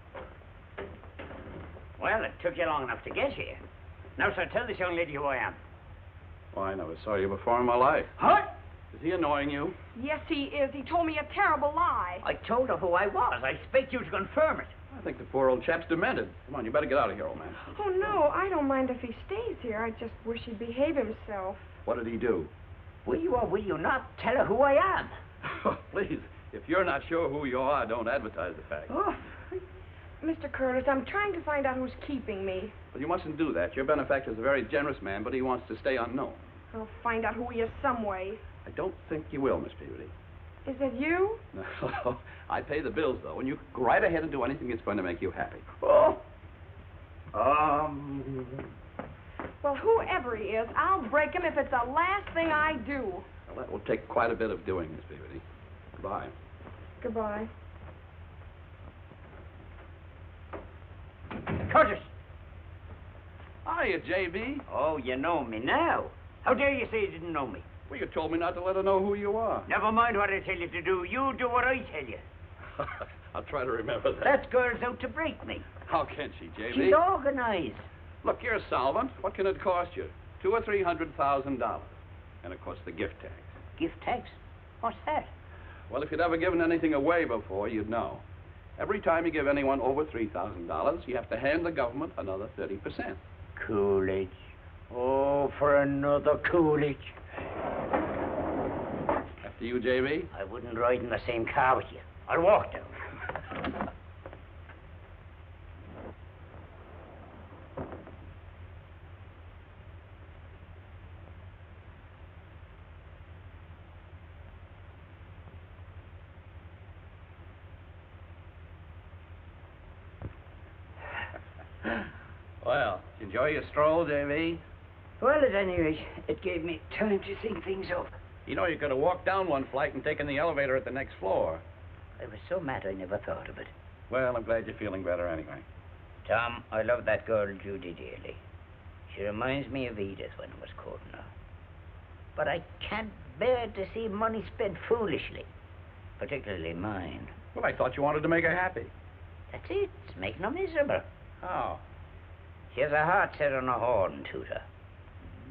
Speaker 1: Well, it took you long enough to get here. Now, sir, tell this young lady who I am.
Speaker 6: Well, I never saw you before in my life.
Speaker 1: What?
Speaker 6: Is he annoying you?
Speaker 7: Yes, he is. He told me a terrible lie.
Speaker 1: I told her who I was. I expect you to confirm it.
Speaker 6: I think the poor old chap's demented. Come on, you better get out of here, old man.
Speaker 7: Oh, no, I don't mind if he stays here. I just wish he'd behave himself.
Speaker 6: What did he do?
Speaker 1: Will you or will you not tell her who I am?
Speaker 6: Oh, please, if you're not sure who you are, don't advertise the fact.
Speaker 7: Oh, Mr. Curtis, I'm trying to find out who's keeping me.
Speaker 6: Well, you mustn't do that. Your benefactor's a very generous man, but he wants to stay unknown.
Speaker 7: I'll find out who he is some way.
Speaker 6: I don't think you will, Miss Peabody.
Speaker 7: Is it you?
Speaker 6: No, I pay the bills, though, and you can go right ahead and do anything that's going to make you happy.
Speaker 1: Oh.
Speaker 7: Well, whoever he is, I'll break him if it's the last thing I do.
Speaker 6: Well, that will take quite a bit of doing, Miss Peabody. Goodbye.
Speaker 7: Goodbye.
Speaker 1: Curtis!
Speaker 6: Hiya, J.B.
Speaker 1: Oh, you know me now. How dare you say you didn't know me?
Speaker 6: Well, you told me not to let her know who you are.
Speaker 1: Never mind what I tell you to do. You do what I tell you.
Speaker 6: I'll try to remember that.
Speaker 1: That girl's out to break me.
Speaker 6: How can she, J.B.?
Speaker 1: She's organized.
Speaker 6: Look, you're a solvent. What can it cost you? $200,000 or $300,000. And, of course, the gift tax.
Speaker 1: Gift tax? What's that?
Speaker 6: Well, if you'd ever given anything away before, you'd know. Every time you give anyone over $3,000, you have to hand the government another 30%.
Speaker 1: Coolidge. Oh, for another Coolidge.
Speaker 6: After you, J.B.?
Speaker 1: I wouldn't ride in the same car with you. I'll walk down.
Speaker 6: Well, did you enjoy your stroll, J.B.?
Speaker 1: Well, at any rate, it gave me time to think things over.
Speaker 6: You know, you could have walked down one flight and taken the elevator at the next floor.
Speaker 1: I was so mad I never thought of it.
Speaker 6: Well, I'm glad you're feeling better anyway.
Speaker 1: Tom, I love that girl, Judy, dearly. She reminds me of Edith when I was courting her. But I can't bear to see money spent foolishly, particularly mine.
Speaker 6: Well, I thought you wanted to make her happy.
Speaker 1: That's it. It's making her miserable.
Speaker 6: How?
Speaker 1: She has a heart set on a horn, Tutor.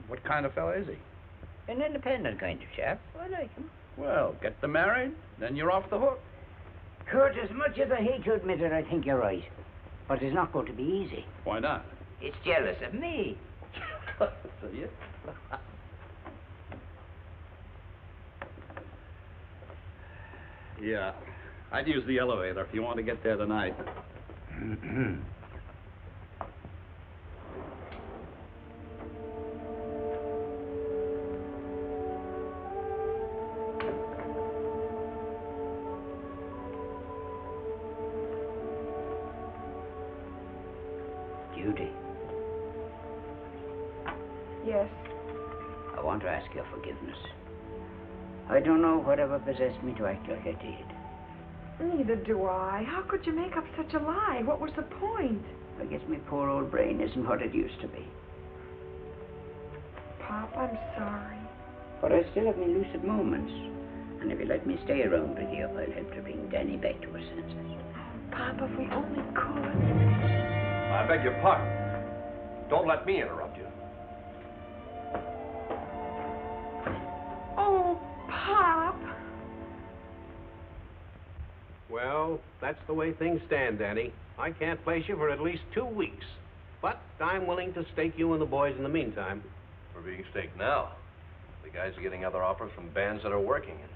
Speaker 6: What kind of fella is he?
Speaker 1: An independent kind of chap. I like him.
Speaker 6: Well, get them married, then you're off the hook.
Speaker 1: Kurt, as much as I hate to admit it, I think you're right. But it's not going to be easy.
Speaker 6: Why not?
Speaker 1: It's jealous of me.
Speaker 6: See you? Yeah. I'd use the elevator if you want to get there tonight.
Speaker 1: Judy.
Speaker 7: Yes.
Speaker 1: I want to ask your forgiveness. I don't know whatever possessed me to act like I did.
Speaker 7: Neither do I. How could you make up such a lie? What was the point?
Speaker 1: I guess my poor old brain isn't what it used to be.
Speaker 7: Pop, I'm sorry.
Speaker 1: But I still have my lucid moments. And if you let me stay around with you, I'll help to bring Danny back to her senses.
Speaker 7: Pop, if we only could.
Speaker 13: I beg your pardon. Don't let me interrupt you.
Speaker 7: Oh, Pop.
Speaker 14: Well, that's the way things stand, Danny. I can't place you for at least 2 weeks. But I'm willing to stake you and the boys in the meantime.
Speaker 13: We're being staked now. The guys are getting other offers from bands that are working. And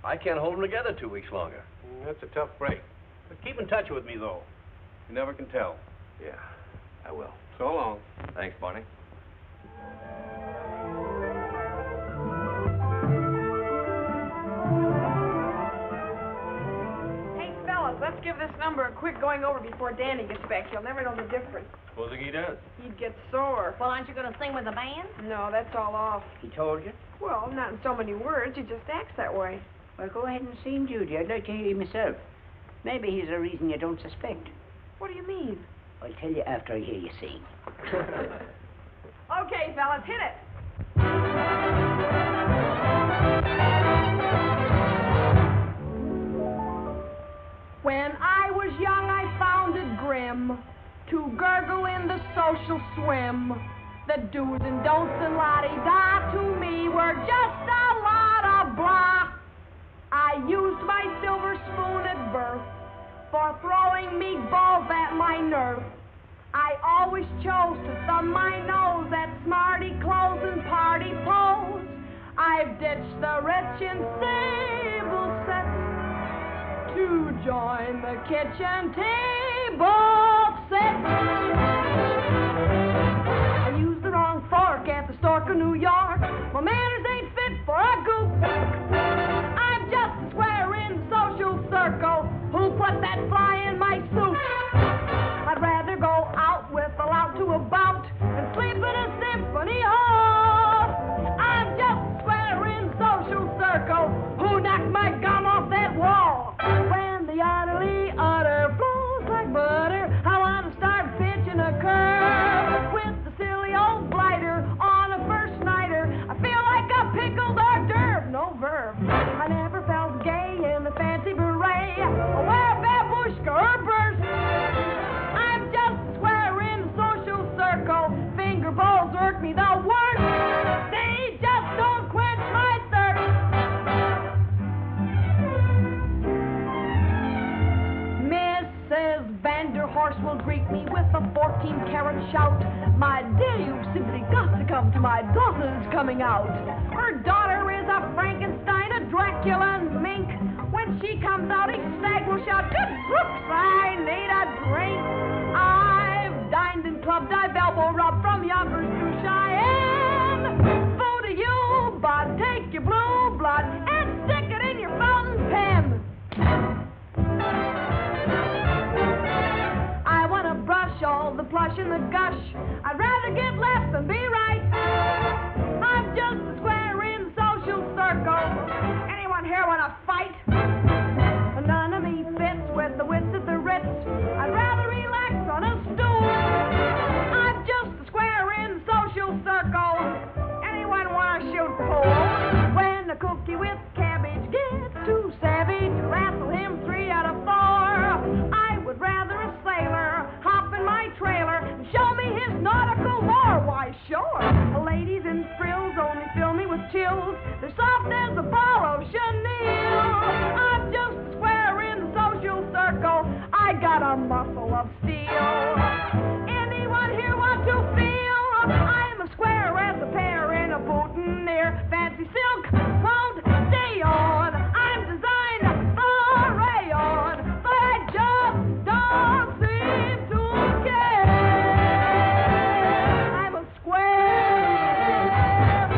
Speaker 13: I can't hold them together 2 weeks longer.
Speaker 14: That's a tough break. But keep in touch with me, though. You never can tell.
Speaker 13: Yeah, I will.
Speaker 14: So long.
Speaker 13: Thanks, Barney.
Speaker 7: Hey, fellas, let's give this number a quick going over before Danny gets back. He'll never know the difference.
Speaker 13: Supposing he does?
Speaker 7: He'd get sore.
Speaker 11: Well, aren't you going to sing with the band?
Speaker 7: No, that's all off.
Speaker 1: He told you?
Speaker 7: Well, not in so many words. He just acts that way.
Speaker 1: Well, go ahead and sing, Judy. I'd like to hear you myself. Maybe he's a reason you don't suspect.
Speaker 7: What do you mean?
Speaker 1: I'll tell you after I hear you sing.
Speaker 7: Okay, fellas, hit it. When I was young, I found it grim to gurgle in the social swim. The do's and don'ts and la-di-da to me were just a lot of blah. I used my silver spoon at birth for throwing meatballs at my nerve. I always chose to thumb my nose at smarty clothes and party pose. I've ditched the rich and sable set to join the kitchen table set. I used the wrong fork at the stork of New York. My manners ain't fit for a goop.
Speaker 3: horse will greet me with a 14-carat shout. My dear, you've simply got to come to my daughter's coming out. Her daughter is a Frankenstein, a Dracula and mink. When she comes out, each stag will shout, good brooks, I need a drink. I've dined and clubbed, I've elbow rubbed from Yonkers to Cheyenne. Fool to you, but take your blue blood and stick it in your fountain pen. I want to brush all the plush and the gush. I'd rather get left than be right. I'm just a square in social circle. Anyone here want to fight? None of me fits with the wits of the Ritz. I'd rather relax on a stool. I'm just a square in social circle. Anyone want to shoot pool? When a cookie with cabbage gets too savvy to wrestle him 3 out of 4, I would rather a sailor hop in my trailer and show me his nautical lore. Why, sure, ladies in frills only fill me with chills. They're soft as a ball of chenille. I'm just a square in the social circle. I got a muscle of steel. Anyone here want to feel? I'm a square as a pear in a boutonniere. Fancy silk won't stay on. I'm designed for rayon, but I just don't seem to care. I'm a square.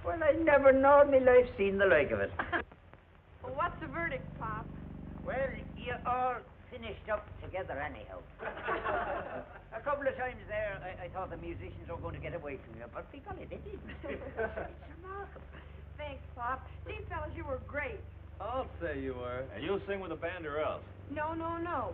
Speaker 1: Well, I never know in my life seen the like of it.
Speaker 7: Well, what's the verdict, Pop?
Speaker 1: Well, you all finished up together anyhow. A couple of times there, I thought the musicians were going to get away from you, but by golly, they didn't. It's remarkable.
Speaker 7: Thanks, Pop. Gee, fellas, you were great.
Speaker 13: I'll say you were. And you'll sing with the band or else.
Speaker 7: No.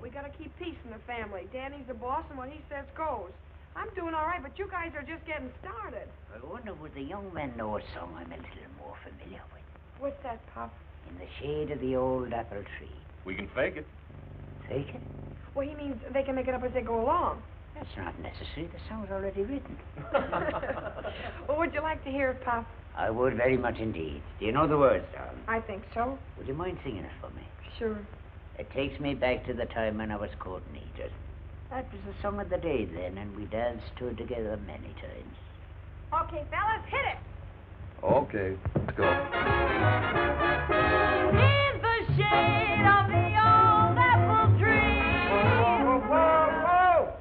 Speaker 7: We gotta keep peace in the family. Danny's the boss, and what he says goes. I'm doing all right, but you guys are just getting started.
Speaker 1: I wonder would the young men know a song I'm a little more familiar with.
Speaker 7: What's that, Pop?
Speaker 1: In the shade of the old apple tree.
Speaker 13: We can fake it.
Speaker 1: Fake it?
Speaker 7: Well, he means they can make it up as they go along.
Speaker 1: That's not necessary. The song's already written.
Speaker 7: Well, would you like to hear it, Pop?
Speaker 1: I would very much indeed. Do you know the words, darling?
Speaker 7: I think so.
Speaker 1: Would you mind singing it for me?
Speaker 7: Sure.
Speaker 1: It takes me back to the time when I was courting Edith. That was the song of the day then, and we danced to it together many times.
Speaker 7: Okay, fellas, hit it.
Speaker 13: Okay, let's go.
Speaker 3: In the shade of the old apple tree.
Speaker 1: Whoa!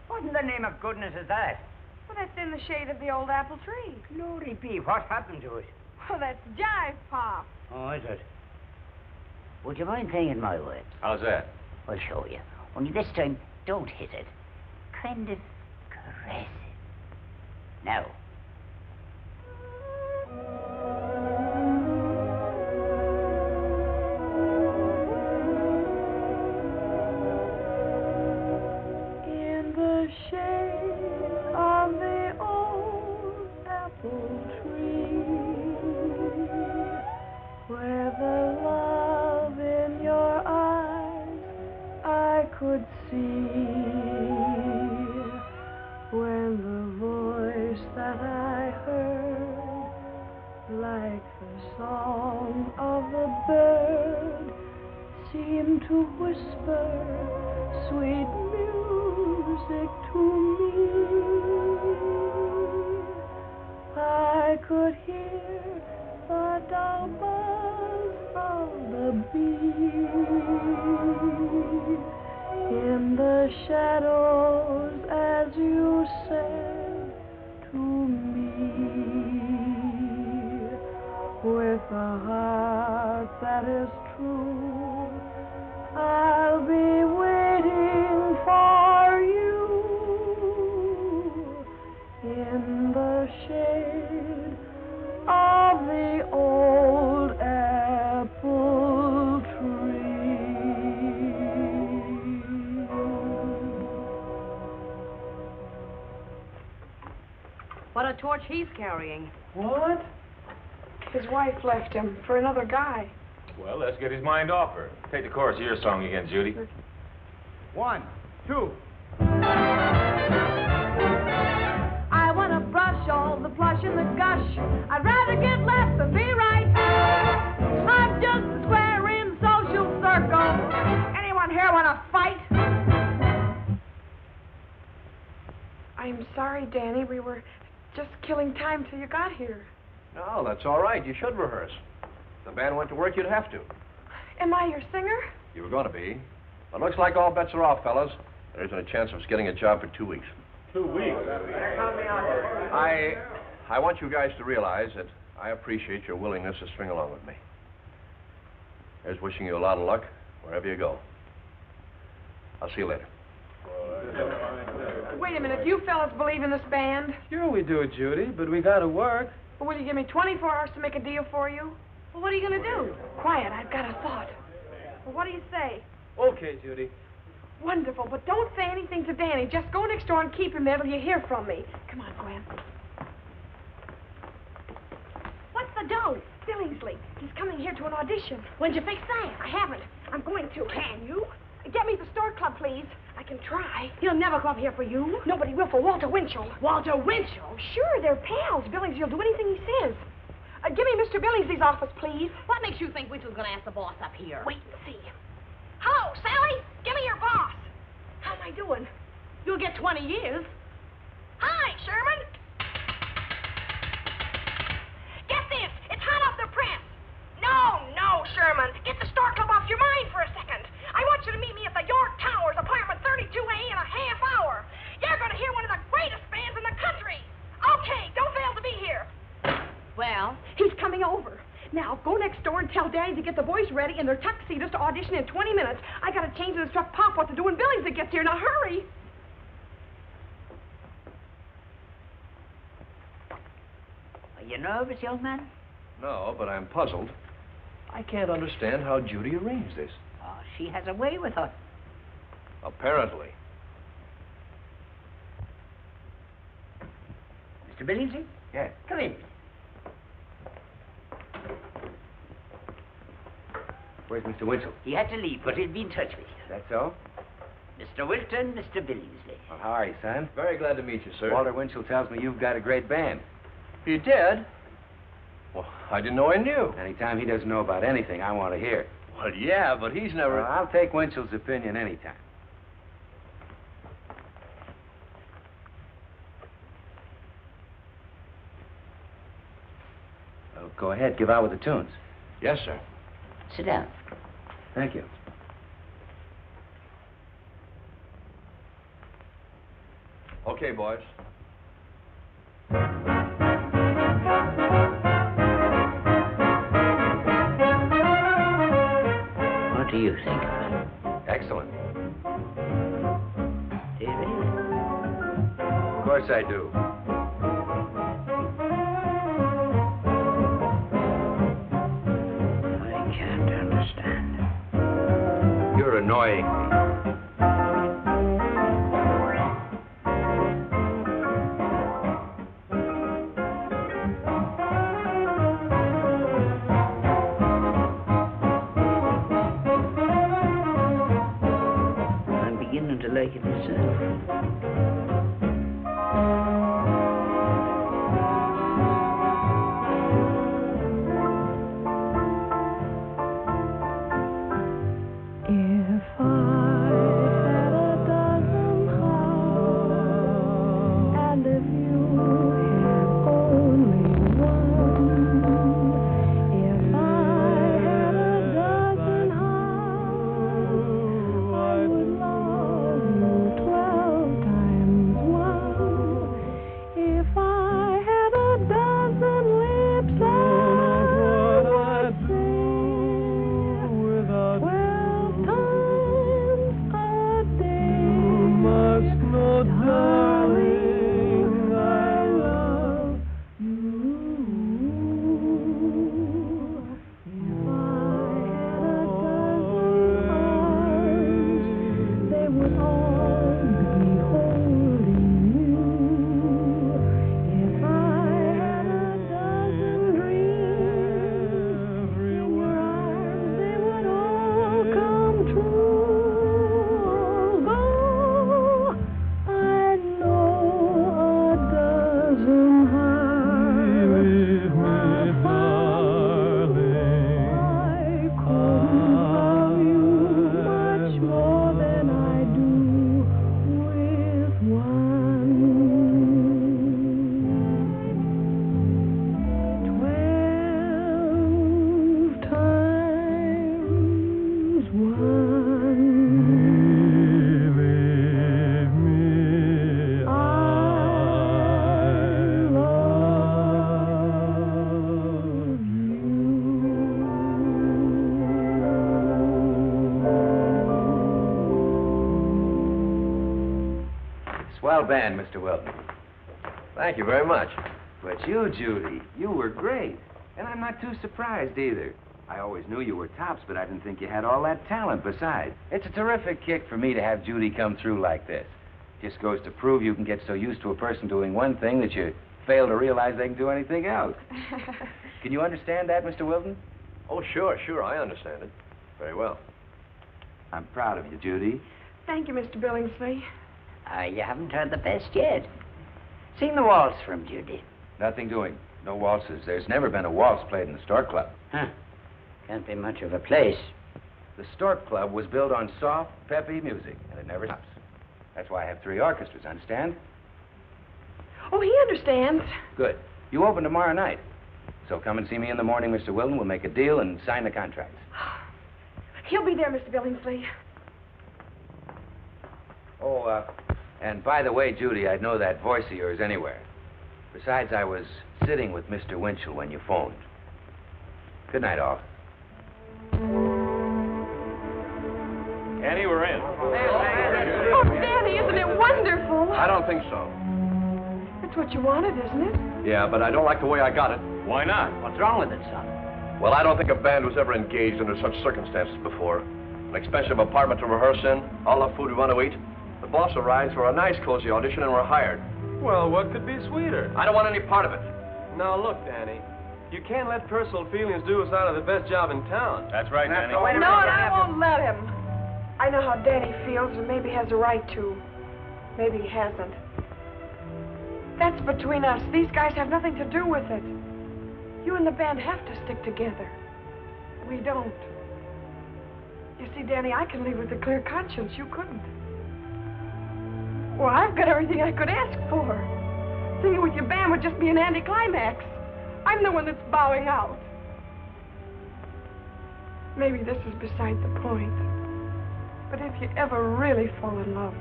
Speaker 1: What in the name of goodness is that?
Speaker 7: Well, that's in the shade of the old apple tree.
Speaker 1: Glory be, what happened to it?
Speaker 7: Well, that's jive, Pop.
Speaker 1: Oh, is it? Would you mind saying it my way?
Speaker 13: How's that?
Speaker 1: I'll show you. Only this time, don't hit it. Kind of caress it. Now.
Speaker 3: In the shade of the old apple tree, where the love in your eyes I could see, when the voice that I heard, like the song of the bird, seemed to whisper sweet music to me. I could hear the dull buzz of the bee in the shadows as you said to me, with a heart that is true, I'll be waiting for you in the shade of the old apple tree.
Speaker 11: What a torch he's carrying.
Speaker 7: What? His wife left him for another guy.
Speaker 13: Well, let's get his mind off her. Take the chorus of your song again, Judy.
Speaker 2: 1, 2.
Speaker 3: I want to brush all the plush and the gush. I'd rather get left than be right. I'm just a square in social circle. Anyone
Speaker 7: I'm sorry, Danny. We were just killing time till you got here.
Speaker 13: No, that's all right. You should rehearse. If the band went to work, you'd have to.
Speaker 7: Am I your singer?
Speaker 13: You were going to be. But looks like all bets are off, fellas. There isn't a chance of us getting a job for 2 weeks.
Speaker 14: 2 weeks?
Speaker 13: I want you guys to realize that I appreciate your willingness to string along with me. Here's wishing you a lot of luck wherever you go. I'll see you later.
Speaker 7: Wait a minute. You fellas believe in this band?
Speaker 15: Sure we do, Judy, but we gotta work.
Speaker 7: Well, will you give me 24 hours to make a deal for you?
Speaker 11: Well, what are you going to do?
Speaker 7: Quiet. I've got a thought. Well, what do you say?
Speaker 15: Okay, Judy.
Speaker 7: Wonderful, but don't say anything to Danny. Just go next door and keep him there till you hear from me. Come on, Gwen.
Speaker 11: What's the dough?
Speaker 7: Billingsley. He's coming here to an audition.
Speaker 11: When'd you fix that?
Speaker 7: I haven't. I'm going to.
Speaker 11: Can you?
Speaker 7: Get me the Stork Club, please. I can try.
Speaker 11: He'll never come up here for you.
Speaker 7: Nobody will for Walter Winchell.
Speaker 11: Walter Winchell?
Speaker 7: Sure, they're pals. Billingsley will do anything he says. Give me Mr. Billingsley's office, please.
Speaker 11: What makes you think Winchell's going to ask the boss up here?
Speaker 7: Wait and see.
Speaker 11: Hello, Sally? Give me your boss.
Speaker 7: How am I doing?
Speaker 11: You'll get 20 years. Hi, Sherman. Get this. It's hot off the press. No, Sherman. Get the Stork Club off your mind for a second. I want you to meet me at the York Towers, apartment 32A, in a half hour. You're going to hear one of the greatest bands in the country. Okay, don't fail to be here.
Speaker 7: Well? He's coming over. Now, go next door and tell Daddy to get the boys ready in their tuxedos to audition in 20 minutes. I got to change and instruct Pop what to do when Billingsley gets here. Now, hurry.
Speaker 1: Are you nervous, young man?
Speaker 13: No, but I'm puzzled. I can't understand how Judy arranged this.
Speaker 1: Oh, she has a way with her.
Speaker 13: Apparently.
Speaker 1: Mr. Billingsley?
Speaker 13: Yes.
Speaker 1: Come in.
Speaker 8: Where's Mr. Winchell?
Speaker 1: He had to leave, but he'll be in touch with you.
Speaker 8: That's so?
Speaker 1: Mr. Wilton, Mr. Billingsley.
Speaker 8: Well, how are you, son?
Speaker 13: Very glad to meet you, sir.
Speaker 8: Walter Winchell tells me you've got a great band.
Speaker 13: He did? Well, I didn't know I knew.
Speaker 8: Anytime he doesn't know about anything, I want to hear it.
Speaker 13: Well, yeah, but he's never...
Speaker 8: Well, I'll take Winchell's opinion anytime. Well, go ahead, give out with the tunes.
Speaker 13: Yes, sir.
Speaker 1: Sit down.
Speaker 8: Thank you.
Speaker 13: Okay, boys.
Speaker 1: What do you think of it?
Speaker 8: Excellent.
Speaker 1: Do you really?
Speaker 8: Of course I do.
Speaker 1: I can't understand.
Speaker 8: You're annoying me.
Speaker 1: I'm beginning to like it myself.
Speaker 3: If I had a dozen hearts, and if you had only one, if I had a dozen hearts, I would love you 12
Speaker 8: Swell band, Mr. Wilton.
Speaker 13: Thank you very much.
Speaker 8: But you, Judy, you were great. And I'm not too surprised either. I always knew you were tops, but I didn't think you had all that talent besides. It's a terrific kick for me to have Judy come through like this. Just goes to prove you can get so used to a person doing one thing that you fail to realize they can do anything else. Can you understand that, Mr. Wilton?
Speaker 13: Oh, sure, I understand it. Very well.
Speaker 8: I'm proud of you, Judy.
Speaker 7: Thank you, Mr. Billingsley.
Speaker 1: You haven't heard the best yet. Sing the waltz from Judy.
Speaker 8: Nothing doing. No waltzes. There's never been a waltz played in the Stork Club.
Speaker 1: Huh. Can't be much of a place.
Speaker 8: The Stork Club was built on soft, peppy music, and it never stops. That's why I have 3 orchestras, understand?
Speaker 7: Oh, he understands.
Speaker 8: Good. You open tomorrow night. So come and see me in the morning, Mr. Wilton. We'll make a deal and sign the contracts.
Speaker 7: He'll be there, Mr. Billingsley.
Speaker 8: Oh, and by the way, Judy, I'd know that voice of yours anywhere. Besides, I was sitting with Mr. Winchell when you phoned. Good night, all.
Speaker 13: Annie, we're in.
Speaker 7: Oh, Danny, isn't it wonderful?
Speaker 13: I don't think so.
Speaker 7: That's what you wanted, isn't it?
Speaker 13: Yeah, but I don't like the way I got it.
Speaker 6: Why not? What's wrong with it, son?
Speaker 13: Well, I don't think a band was ever engaged under such circumstances before. An expensive apartment to rehearse in, all the food we want to eat. The boss arrives for a nice, cozy audition, and we're hired.
Speaker 15: Well, what could be sweeter?
Speaker 13: I don't want any part of it.
Speaker 15: Now, look, Danny. You can't let personal feelings do us out of the best job in town.
Speaker 6: That's right, Danny.
Speaker 7: No, and I won't let him. I know how Danny feels and maybe has a right to. Maybe he hasn't. That's between us. These guys have nothing to do with it. You and the band have to stick together. We don't. You see, Danny, I can leave with a clear conscience. You couldn't. Well, I've got everything I could ask for. Singing with your band would just be an anticlimax. I'm the one that's bowing out. Maybe this is beside the point. But if you ever really fall in love,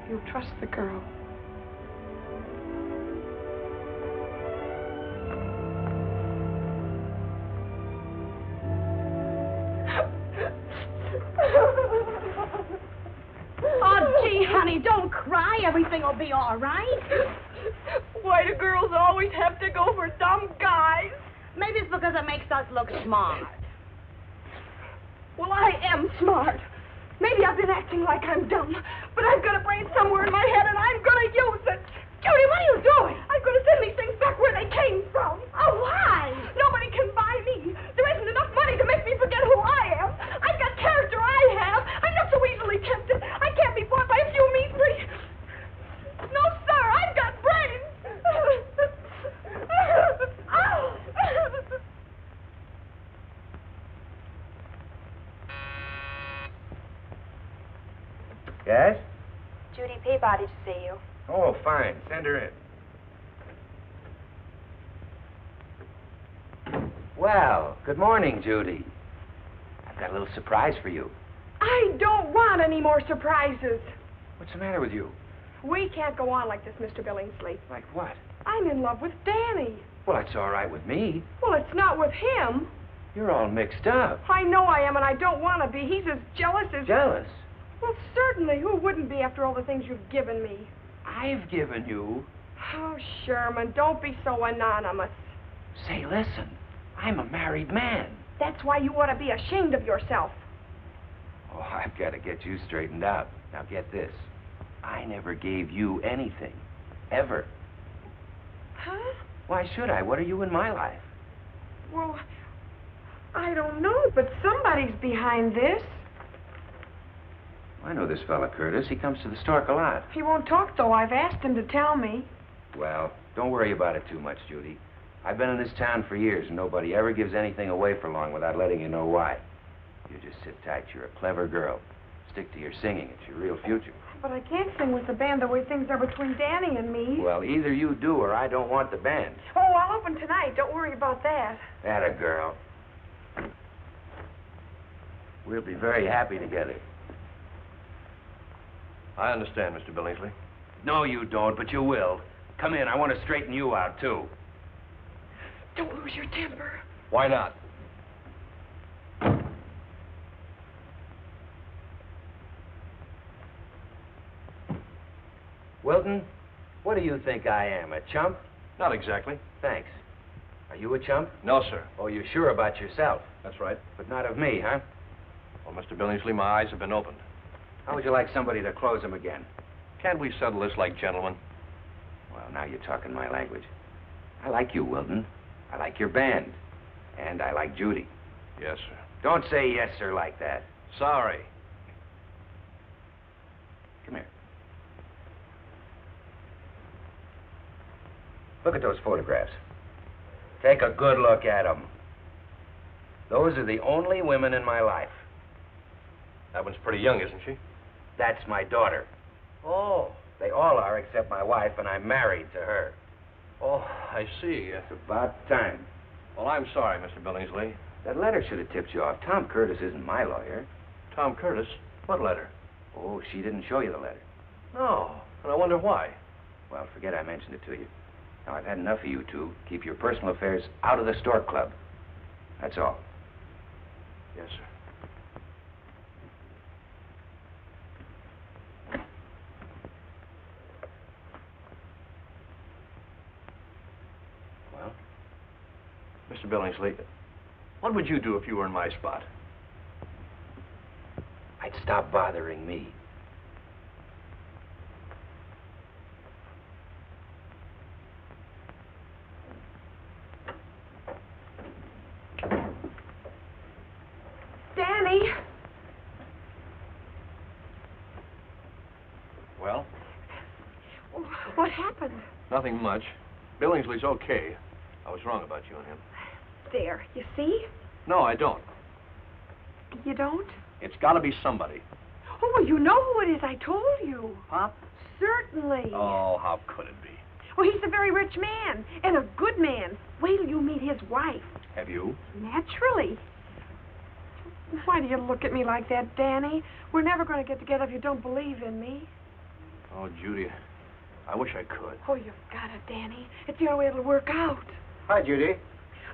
Speaker 7: you'll trust the girl.
Speaker 11: Oh, gee, honey, don't cry. Everything will be all right.
Speaker 7: Why do girls always have to go for dumb guys?
Speaker 11: Maybe it's because it makes us look smart.
Speaker 7: Well, I am smart. Maybe I've been acting like I'm dumb, but I've got a brain somewhere in my head, and I'm going to use it.
Speaker 11: Judy, what are you doing?
Speaker 7: I'm going to send these things back where they came from.
Speaker 11: Oh, why?
Speaker 7: Nobody can buy me. There isn't enough money to make me forget who I am. I've got character I have. I'm not so easily tempted. I can't be bought by a few measly... No, sir, I've got brains.
Speaker 8: Yes?
Speaker 10: Judy Peabody to see you.
Speaker 8: Oh, fine. Send her in. Well, good morning, Judy. I've got a little surprise for you.
Speaker 7: I don't want any more surprises.
Speaker 8: What's the matter with you?
Speaker 7: We can't go on like this, Mr. Billingsley.
Speaker 8: Like what?
Speaker 7: I'm in love with Danny.
Speaker 8: Well, that's all right with me.
Speaker 7: Well, it's not with him.
Speaker 8: You're all mixed up.
Speaker 7: I know I am, and I don't want to be. He's as jealous as...
Speaker 8: Jealous?
Speaker 7: Well, certainly. Who wouldn't be after all the things you've given me?
Speaker 8: I've given you...
Speaker 7: Oh, Sherman, don't be so anonymous.
Speaker 8: Say, listen. I'm a married man.
Speaker 7: That's why you ought to be ashamed of yourself.
Speaker 8: Oh, I've got to get you straightened out. Now, get this. I never gave you anything. Ever.
Speaker 7: Huh?
Speaker 8: Why should I? What are you in my life?
Speaker 7: Well, I don't know, but somebody's behind this.
Speaker 8: I know this fella, Curtis. He comes to the Stork a lot.
Speaker 7: He won't talk, though. I've asked him to tell me.
Speaker 8: Well, don't worry about it too much, Judy. I've been in this town for years, and nobody ever gives anything away for long without letting you know why. You just sit tight. You're a clever girl. Stick to your singing. It's your real future.
Speaker 7: But I can't sing with the band the way things are between Danny and me.
Speaker 8: Well, either you do or I don't want the band.
Speaker 7: Oh, I'll open tonight. Don't worry about that.
Speaker 8: Atta girl. We'll be very happy together.
Speaker 13: I understand, Mr. Billingsley.
Speaker 8: No, you don't, but you will. Come in. I want to straighten you out, too.
Speaker 7: Don't lose your temper.
Speaker 13: Why not?
Speaker 8: Wilton, what do you think I am, a chump?
Speaker 13: Not exactly.
Speaker 8: Thanks. Are you a chump?
Speaker 13: No, sir.
Speaker 8: Oh, you're sure about yourself?
Speaker 13: That's right.
Speaker 8: But not of me, huh?
Speaker 13: Well, Mr. Billingsley, my eyes have been opened.
Speaker 8: How would you like somebody to close them again?
Speaker 13: Can't we settle this like gentlemen?
Speaker 8: Well, now you're talking my language. I like you, Wilton. I like your band. And I like Judy.
Speaker 13: Yes, sir.
Speaker 8: Don't say yes, sir, like that.
Speaker 13: Sorry.
Speaker 8: Come here. Look at those photographs. Take a good look at them. Those are the only women in my life.
Speaker 13: That one's pretty young, isn't she?
Speaker 8: That's my daughter.
Speaker 13: Oh.
Speaker 8: They all are except my wife, and I'm married to her.
Speaker 13: Oh, I see.
Speaker 8: It's about time.
Speaker 13: Well, I'm sorry, Mr. Billingsley.
Speaker 8: That letter should have tipped you off. Tom Curtis isn't my lawyer.
Speaker 13: Tom Curtis? What letter?
Speaker 8: Oh, she didn't show you the letter.
Speaker 13: No, and I wonder why.
Speaker 8: Well, forget I mentioned it to you. Now, I've had enough of you two. Keep your personal affairs out of the Stork Club. That's all.
Speaker 13: Yes, sir.
Speaker 8: Well?
Speaker 13: Mr. Billingsley, what would you do if you were in my spot?
Speaker 8: I'd stop bothering me.
Speaker 7: Danny!
Speaker 13: Well?
Speaker 7: What happened?
Speaker 13: Nothing much. Billingsley's okay. I was wrong about you and him.
Speaker 7: There, you see?
Speaker 13: No, I don't.
Speaker 7: You don't?
Speaker 13: It's got to be somebody.
Speaker 7: Oh, well, you know who it is. I told you.
Speaker 13: Pop?
Speaker 7: Certainly.
Speaker 13: Oh, how could it be?
Speaker 7: Well, he's a very rich man, and a good man. Wait till you meet his wife.
Speaker 13: Have you?
Speaker 7: Naturally. Why do you look at me like that, Danny? We're never going to get together if you don't believe in me.
Speaker 13: Oh, Judy, I wish I could.
Speaker 7: Oh, you've got it, Danny. It's the only way it'll work out.
Speaker 2: Hi, Judy.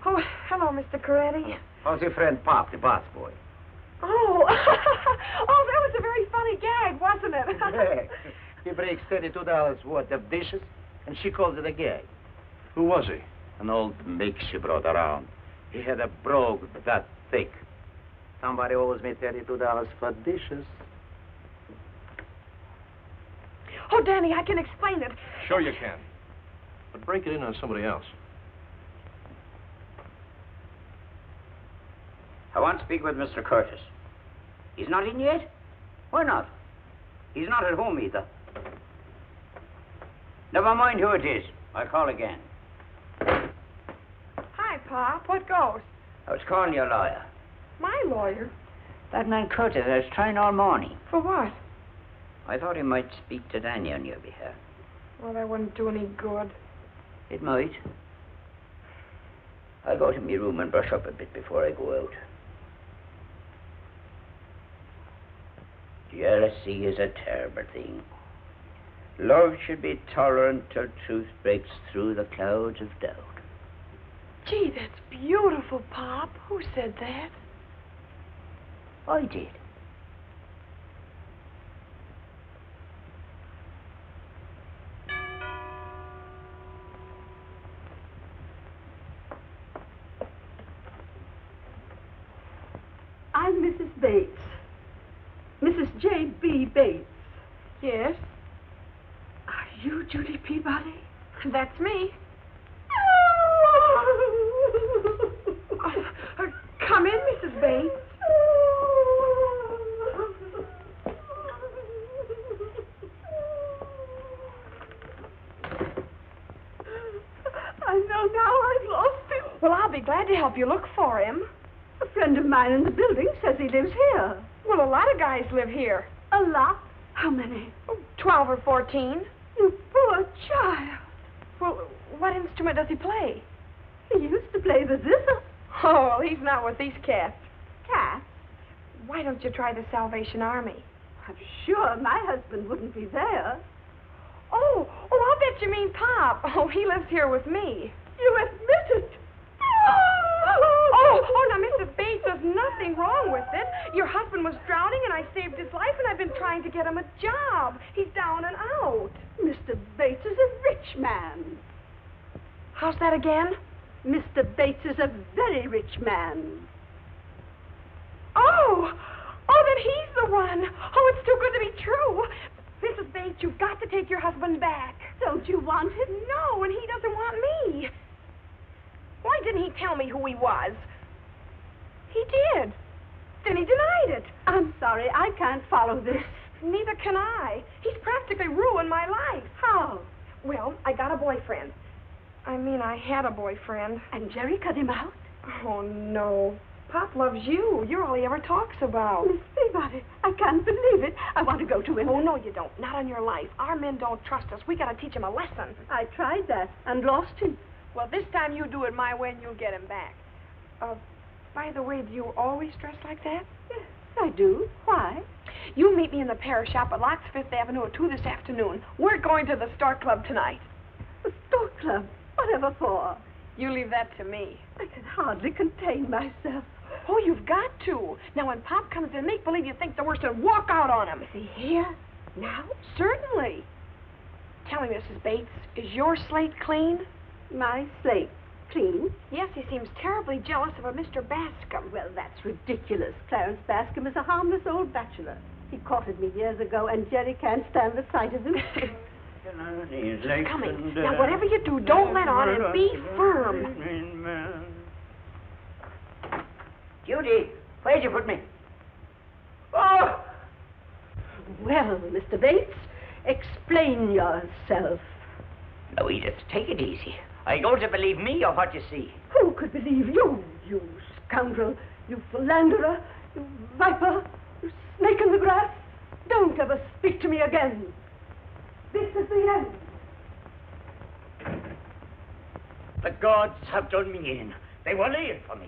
Speaker 7: Oh, hello, Mr. Coretti.
Speaker 2: How's your friend Pop, the boss boy?
Speaker 7: Oh, oh, that was a very funny gag, wasn't it?
Speaker 2: Yeah. He breaks $32 worth of dishes, and she calls it a gag.
Speaker 13: Who was he?
Speaker 2: An old mix she brought around. He had a brogue that thick. Somebody owes me $32 for dishes.
Speaker 7: Oh, Danny, I can explain it.
Speaker 13: Sure you can. But break it in on somebody else.
Speaker 1: I want to speak with Mr. Curtis. He's not in yet? Why not? He's not at home either. Never mind who it is. I'll call again.
Speaker 7: Hi, Pop. What goes?
Speaker 1: I was calling your lawyer.
Speaker 7: My lawyer?
Speaker 1: That man Curtis, I was trying all morning.
Speaker 7: For what?
Speaker 1: I thought he might speak to Danny on your behalf.
Speaker 7: Well, that wouldn't do any good.
Speaker 1: It might. I'll go to my room and brush up a bit before I go out. Jealousy is a terrible thing. Love should be tolerant till truth breaks through the clouds of doubt.
Speaker 7: Gee, that's beautiful, Pop. Who said that?
Speaker 1: I did.
Speaker 10: I'm Mrs. Bates. Mrs. J.B. Bates.
Speaker 7: Yes?
Speaker 10: Are you Judy Peabody?
Speaker 7: That's me. Come in, Mrs. Bates.
Speaker 10: I know now I've lost him.
Speaker 7: Well, I'll be glad to help you look for him.
Speaker 10: A friend of mine in the building says he lives here.
Speaker 7: Well, a lot of guys live here.
Speaker 10: A lot? How many?
Speaker 7: 12 or 14.
Speaker 10: You poor child.
Speaker 7: Well, what instrument does he play?
Speaker 10: He used to play the zither.
Speaker 7: Oh, well, he's not with these cats.
Speaker 10: Cats?
Speaker 7: Why don't you try the Salvation Army?
Speaker 10: I'm sure my husband wouldn't be there.
Speaker 7: Oh, I'll bet you mean Pop. Oh, he lives here with me.
Speaker 10: You admit it.
Speaker 7: Oh, now, Mrs. Bates, there's nothing anything wrong with it. Your husband was drowning, and I saved his life, and I've been trying to get him a job. He's down and out.
Speaker 10: Mr. Bates is a rich man.
Speaker 7: How's that again?
Speaker 10: Mr. Bates is a very rich man.
Speaker 7: Oh, then he's the one. Oh, it's too good to be true. Mrs. Bates, you've got to take your husband back.
Speaker 10: Don't you want him?
Speaker 7: No, and he doesn't want me. Why didn't he tell me who he was? He did. Then he denied it.
Speaker 10: I'm sorry, I can't follow this.
Speaker 7: Neither can I. He's practically ruined my life.
Speaker 10: How?
Speaker 7: Well, I got a boyfriend. I had a boyfriend.
Speaker 10: And Jerry cut him out?
Speaker 7: Oh, no. Pop loves you. You're all he ever talks about.
Speaker 10: Miss Peabody, I can't believe it. I want to go to him.
Speaker 7: Oh, no, you don't. Not on your life. Our men don't trust us. We got to teach him a lesson.
Speaker 10: I tried that and lost him.
Speaker 7: Well, this time you do it my way and you'll get him back. By the way, do you always dress like that?
Speaker 10: Yes, I do. Why?
Speaker 7: You meet me in the Paris shop at Locke's 5th Avenue at 2 this afternoon. We're going to the Stork Club tonight.
Speaker 10: The Stork Club? Whatever for?
Speaker 7: You leave that to me.
Speaker 10: I can hardly contain myself.
Speaker 7: Oh, you've got to. Now, when Pop comes in, make believe you think the worst and walk out on him.
Speaker 10: Is he here? Now?
Speaker 7: Certainly. Tell me, Mrs. Bates, is your slate clean?
Speaker 10: My slate clean?
Speaker 7: Yes, he seems terribly jealous of a Mr. Bascom.
Speaker 10: Well, that's ridiculous. Clarence Bascom is a harmless old bachelor. He courted me years ago, and Jerry can't stand the sight of him.
Speaker 7: He's coming. Now, whatever you do, don't let on and be firm.
Speaker 1: Judy, where'd you put me?
Speaker 10: Oh! Well, Mr. Bates, explain yourself.
Speaker 1: Now, Edith, take it easy. Are you going to believe me or what you see?
Speaker 10: Who could believe you, you scoundrel, you philanderer, you viper, you snake in the grass? Don't ever speak to me again. This is the end.
Speaker 1: The gods have done me in. They were laying for me.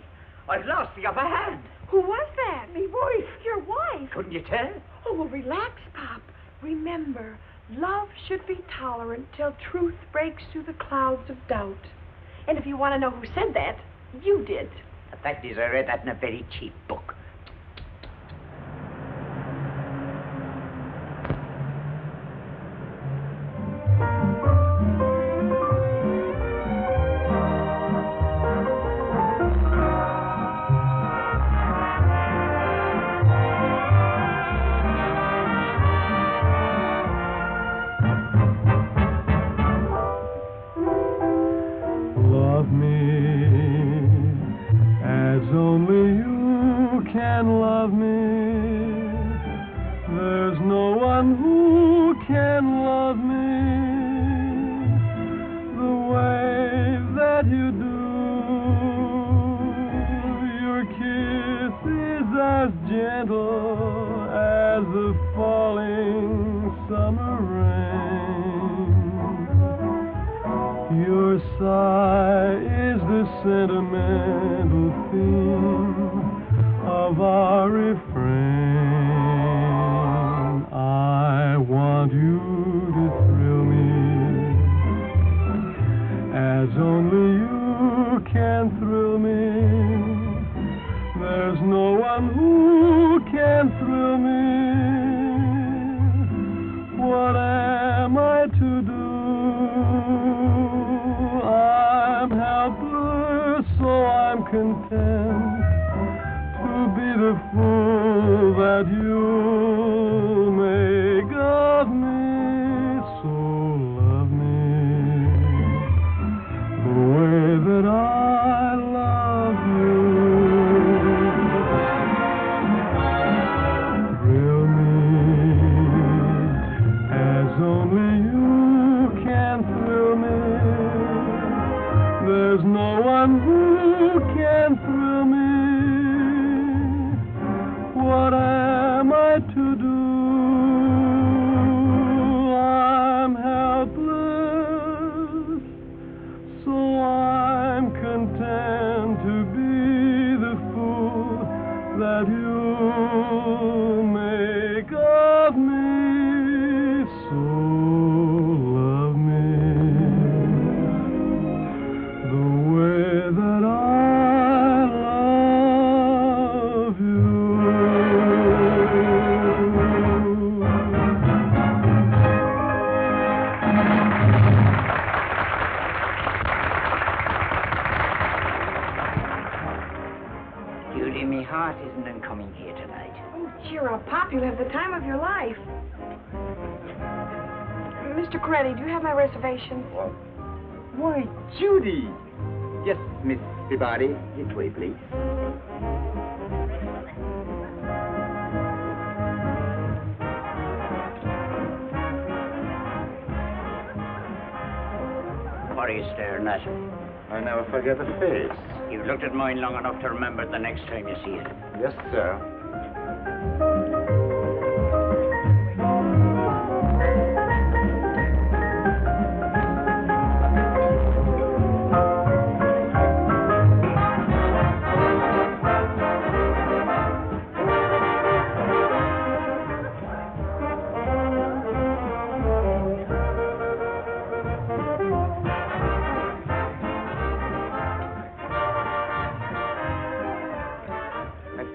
Speaker 1: I've lost the upper hand.
Speaker 7: Who was that? Me wife. Your wife.
Speaker 1: Couldn't you tell?
Speaker 7: Oh, well, relax, Pop. Remember, love should be tolerant till truth breaks through the clouds of doubt. And if you want to know who said that, you did.
Speaker 1: The fact is, I read that in a very cheap book.
Speaker 16: What am I
Speaker 7: Pop, you'll have the time of your life. Mr. Coretti, do you have my reservations?
Speaker 1: Why, Judy! Yes, Miss Peabody. This way, please. What are you staring at?
Speaker 2: I never forget a face.
Speaker 1: You've looked at mine long enough to remember it the next time you see it.
Speaker 2: Yes, sir.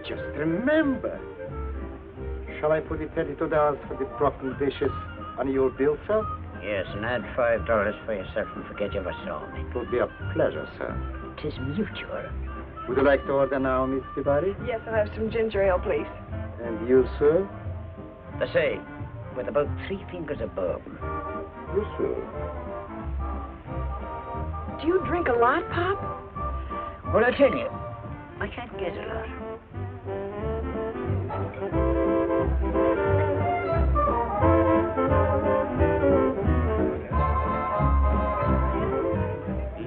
Speaker 2: Just remember. Shall I put the $32 for the broken dishes on your bill, sir?
Speaker 1: Yes, and add $5 for yourself and forget you ever saw me.
Speaker 2: It would be a pleasure, sir.
Speaker 1: 'Tis mutual.
Speaker 2: Would you like to order now, Miss Peabody?
Speaker 7: Yes, I'll have some ginger ale, please.
Speaker 2: And you, sir?
Speaker 1: The same, with about 3 fingers of bourbon.
Speaker 2: Yes, sir.
Speaker 7: Do you drink a lot, Pop?
Speaker 1: Well, I'll tell you, I can't get a lot.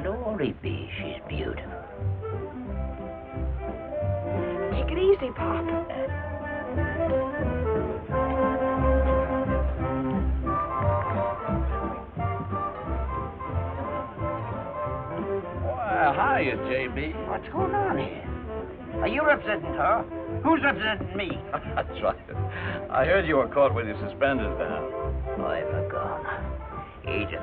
Speaker 1: Glory be, she's beautiful.
Speaker 7: Take it easy, Pop.
Speaker 6: Well, hiya, JB.
Speaker 1: What's going on here? Are you representing her? Who's representing me?
Speaker 6: That's right. I heard you were caught with your suspenders down.
Speaker 1: I'm a goner. Edith,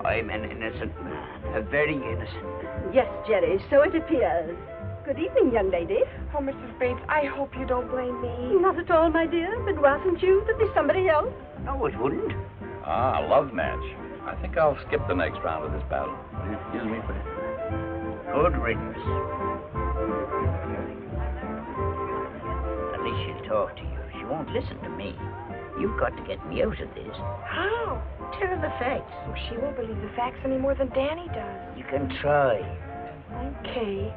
Speaker 1: I'm an innocent man. A very innocent man.
Speaker 10: Yes, Jerry, so it appears. Good evening, young lady.
Speaker 7: Oh, Mrs. Bates, I hope you don't blame me.
Speaker 10: Not at all, my dear, but wasn't you? There'd be somebody else.
Speaker 1: No, it wouldn't.
Speaker 6: Ah, a love match. I think I'll skip the next round of this battle. Will you excuse me, please?
Speaker 1: Good riddance. At least she'll talk to you. She won't listen to me. You've got to get me out of this.
Speaker 7: How?
Speaker 1: Tell her the facts.
Speaker 7: Oh, she won't believe the facts any more than Danny does.
Speaker 1: You can try.
Speaker 7: Okay.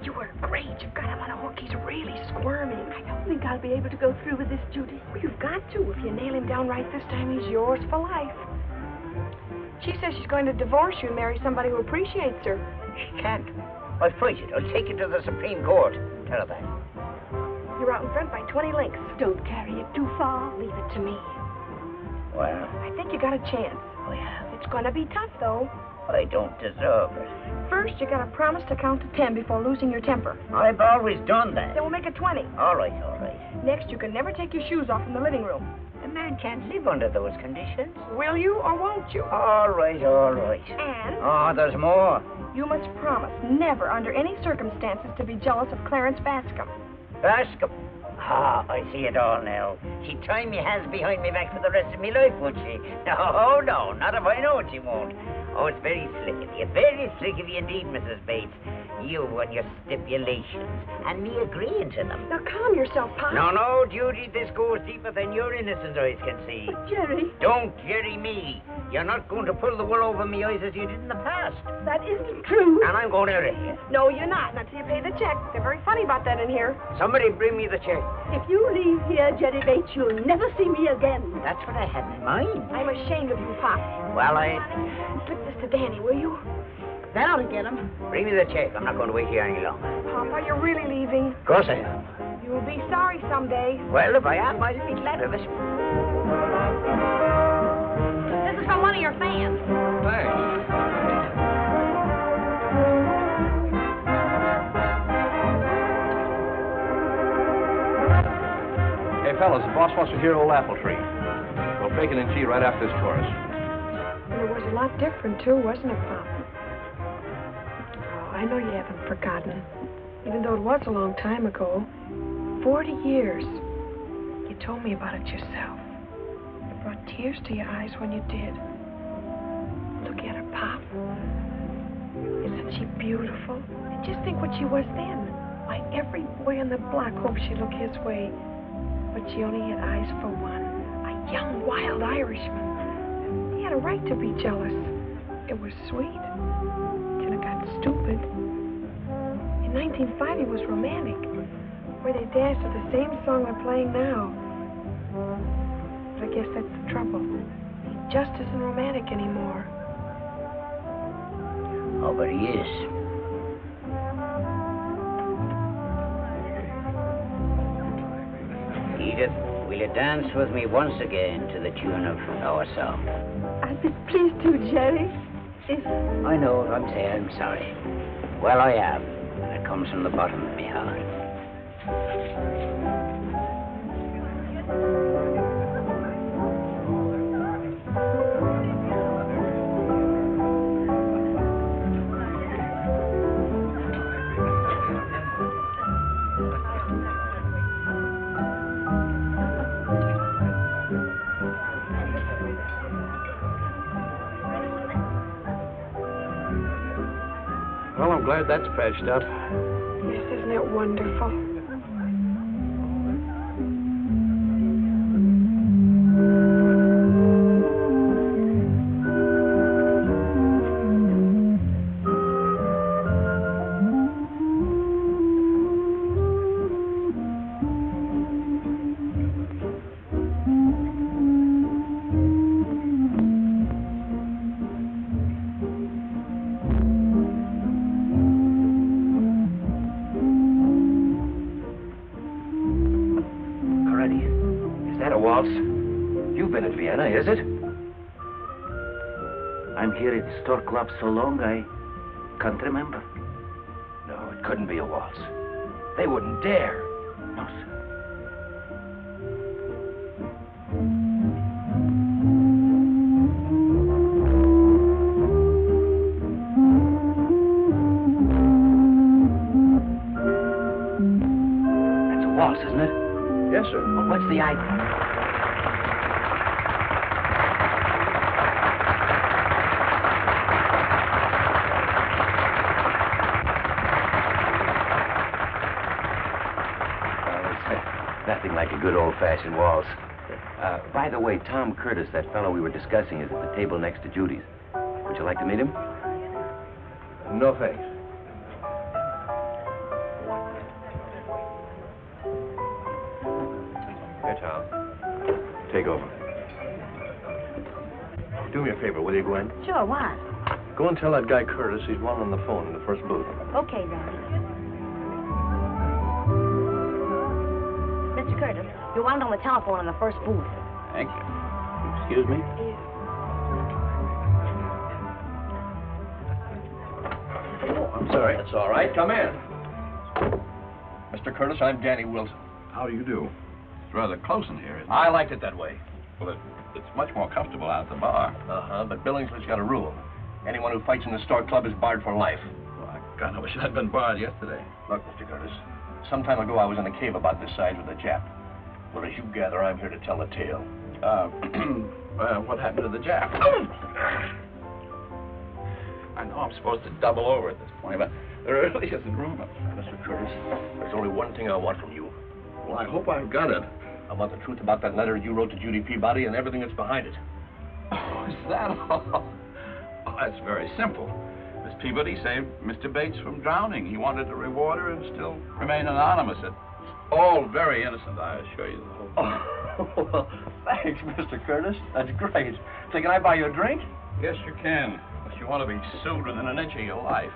Speaker 7: You were great. You've got him on a hook. He's really squirming.
Speaker 10: I don't think I'll be able to go through with this, Judy.
Speaker 7: Well, you've got to. If you nail him down right this time, he's yours for life. She says she's going to divorce you and marry somebody who appreciates her.
Speaker 1: She can't. I'll fight it. I'll take it to the Supreme Court. Tell her that.
Speaker 7: You're out in front by 20 lengths.
Speaker 10: Don't carry it too far.
Speaker 7: Leave it to me.
Speaker 1: Well,
Speaker 7: I think you got a chance.
Speaker 1: I have.
Speaker 7: It's going to be tough, though.
Speaker 1: I don't deserve it.
Speaker 7: First, you got to promise to count to 10 before losing your temper.
Speaker 1: I've always done that.
Speaker 7: Then we'll make it 20.
Speaker 1: All right, all right.
Speaker 7: Next, you can never take your shoes off in the living room.
Speaker 1: A man can't live under those conditions.
Speaker 7: Will you or won't you?
Speaker 1: All right, all right.
Speaker 7: And?
Speaker 1: Oh, there's more.
Speaker 7: You must promise never, under any circumstances, to be jealous of Clarence Bascom.
Speaker 1: Bascom? Ah, I see it all now. She'd tie me hands behind me back for the rest of my life, would she? No, no, not if I know it, she won't. Oh, it's very slick of you. Very slick of you indeed, Mrs. Bates. You and your stipulations. And me agreeing to them.
Speaker 7: Now, calm yourself, Pop.
Speaker 1: No, no, Judy, this goes deeper than your innocent eyes can see.
Speaker 10: But, Jerry...
Speaker 1: Don't Jerry me. You're not going to pull the wool over me eyes as you did in the past.
Speaker 10: That isn't true.
Speaker 1: And I'm going out of here.
Speaker 7: No, you're not until you pay the check. They're very funny about that in here.
Speaker 1: Somebody bring me the check.
Speaker 10: If you leave here, Jerry Bates, you'll never see me again.
Speaker 1: That's what I had in mind.
Speaker 7: I'm ashamed of you, Pop.
Speaker 1: Well,
Speaker 7: Slip this to Danny, will you?
Speaker 10: That ought to get him.
Speaker 1: Bring me the check. I'm not going to wait here any longer.
Speaker 7: Pop, are you really leaving?
Speaker 1: Of course I am.
Speaker 7: You'll be sorry someday.
Speaker 1: Well, if I am, I'll be glad of it.
Speaker 11: This is from one of your fans.
Speaker 13: Thanks. Hey, fellas, the boss wants to hear Old Apple Tree. We'll bake it in G right after this chorus.
Speaker 7: It was a lot different, too, wasn't it, Pop? Oh, I know you haven't forgotten. Even though it was a long time ago. 40 years. You told me about it yourself. It brought tears to your eyes when you did. Look at her, Pop. Isn't she beautiful? And just think what she was then. Why, every boy on the block hoped she'd look his way. But she only had eyes for one, a young, wild Irishman. He had a right to be jealous. It was sweet, till it got stupid. In 1950 was romantic, where they danced to the same song they're playing now. But I guess that's the trouble. He just isn't romantic anymore.
Speaker 1: Oh, but he is. Edith, will you dance with me once again to the tune of our song?
Speaker 10: I'd be pleased to, Jerry. If...
Speaker 1: I know what I'm saying. I'm sorry. Well, I am. And it comes from the bottom of my heart.
Speaker 14: Well, I'm glad that's patched up.
Speaker 7: Yes, isn't it wonderful?
Speaker 2: Is it? I'm here at the Stork Club so long, I can't remember.
Speaker 8: No, it couldn't be a waltz. They wouldn't dare.
Speaker 2: No, sir.
Speaker 8: That's a waltz, isn't it?
Speaker 14: Yes, sir.
Speaker 8: Well, what's the idea? Nothing like a good old-fashioned waltz. By the way, Tom Curtis, that fellow we were discussing, is at the table next to Judy's. Would you like to meet him?
Speaker 13: No, thanks. Hey, Tom. Take over. Do me a favor, will you, Gwen?
Speaker 16: Sure, what?
Speaker 13: Go and tell that guy Curtis he's one on the phone in the first booth.
Speaker 16: Okay, then. Mr. Curtis, you're wound on the telephone in the first booth.
Speaker 6: Thank you. Excuse me?
Speaker 13: Oh, I'm sorry. That's all right. Come in. Mr. Curtis, I'm Danny Wilson.
Speaker 5: How do you do? It's rather close in here, isn't it?
Speaker 13: I liked it that way.
Speaker 5: Well, it's much more comfortable out at the bar.
Speaker 13: Uh-huh, but Billingsley's got a rule. Anyone who fights in the Stork Club is barred for life.
Speaker 5: Well, I kind of wish I'd been barred yesterday.
Speaker 13: Look, Mr. Curtis, some time ago I was in a cave about this size with a Jap. Well, as you gather, I'm here to tell the tale.
Speaker 5: What happened to the Jap? I know I'm supposed to double over at this point, but there really isn't room up there.
Speaker 13: Mr. Curtis, there's only one thing I want from you.
Speaker 5: Well, I hope I've got it.
Speaker 13: I want the truth about that letter you wrote to Judy Peabody and everything that's behind it.
Speaker 5: Oh, is that all? Well, that's very simple. Miss Peabody saved Mr. Bates from drowning. He wanted to reward her and still remain anonymous. It's all very innocent, I assure you.
Speaker 13: Oh, well, thanks, Mr. Curtis. That's great. So can I buy you a drink?
Speaker 5: Yes, you can. If you want to be sued within an inch of your life.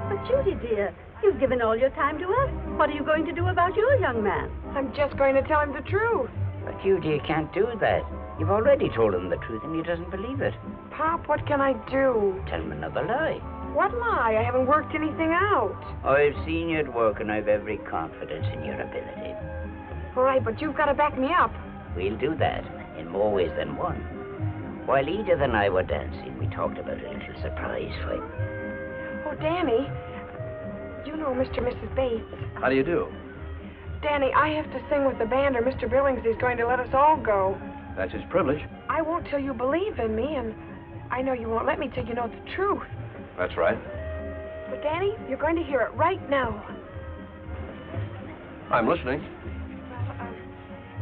Speaker 10: But Judy, dear, you've given all your time to us. What are you going to do about your young man?
Speaker 7: I'm just going to tell him the truth.
Speaker 1: But you can't do that. You've already told him the truth and he doesn't believe it.
Speaker 7: Pop, what can I do?
Speaker 1: Tell him another lie.
Speaker 7: What lie? I haven't worked anything out.
Speaker 1: I've seen you at work and I've every confidence in your ability.
Speaker 7: All right, but you've got to back me up.
Speaker 1: We'll do that in more ways than one. While Edith and I were dancing, we talked about a little surprise for you.
Speaker 7: Oh, Danny, you know Mr. and Mrs. Bates.
Speaker 13: How do you do?
Speaker 7: Danny, I have to sing with the band or Mr. Billingsley's going to let us all go.
Speaker 13: That's his privilege.
Speaker 7: I won't till you believe in me, and I know you won't let me till you know the truth.
Speaker 13: That's right.
Speaker 7: But, Danny, you're going to hear it right now.
Speaker 13: I'm listening.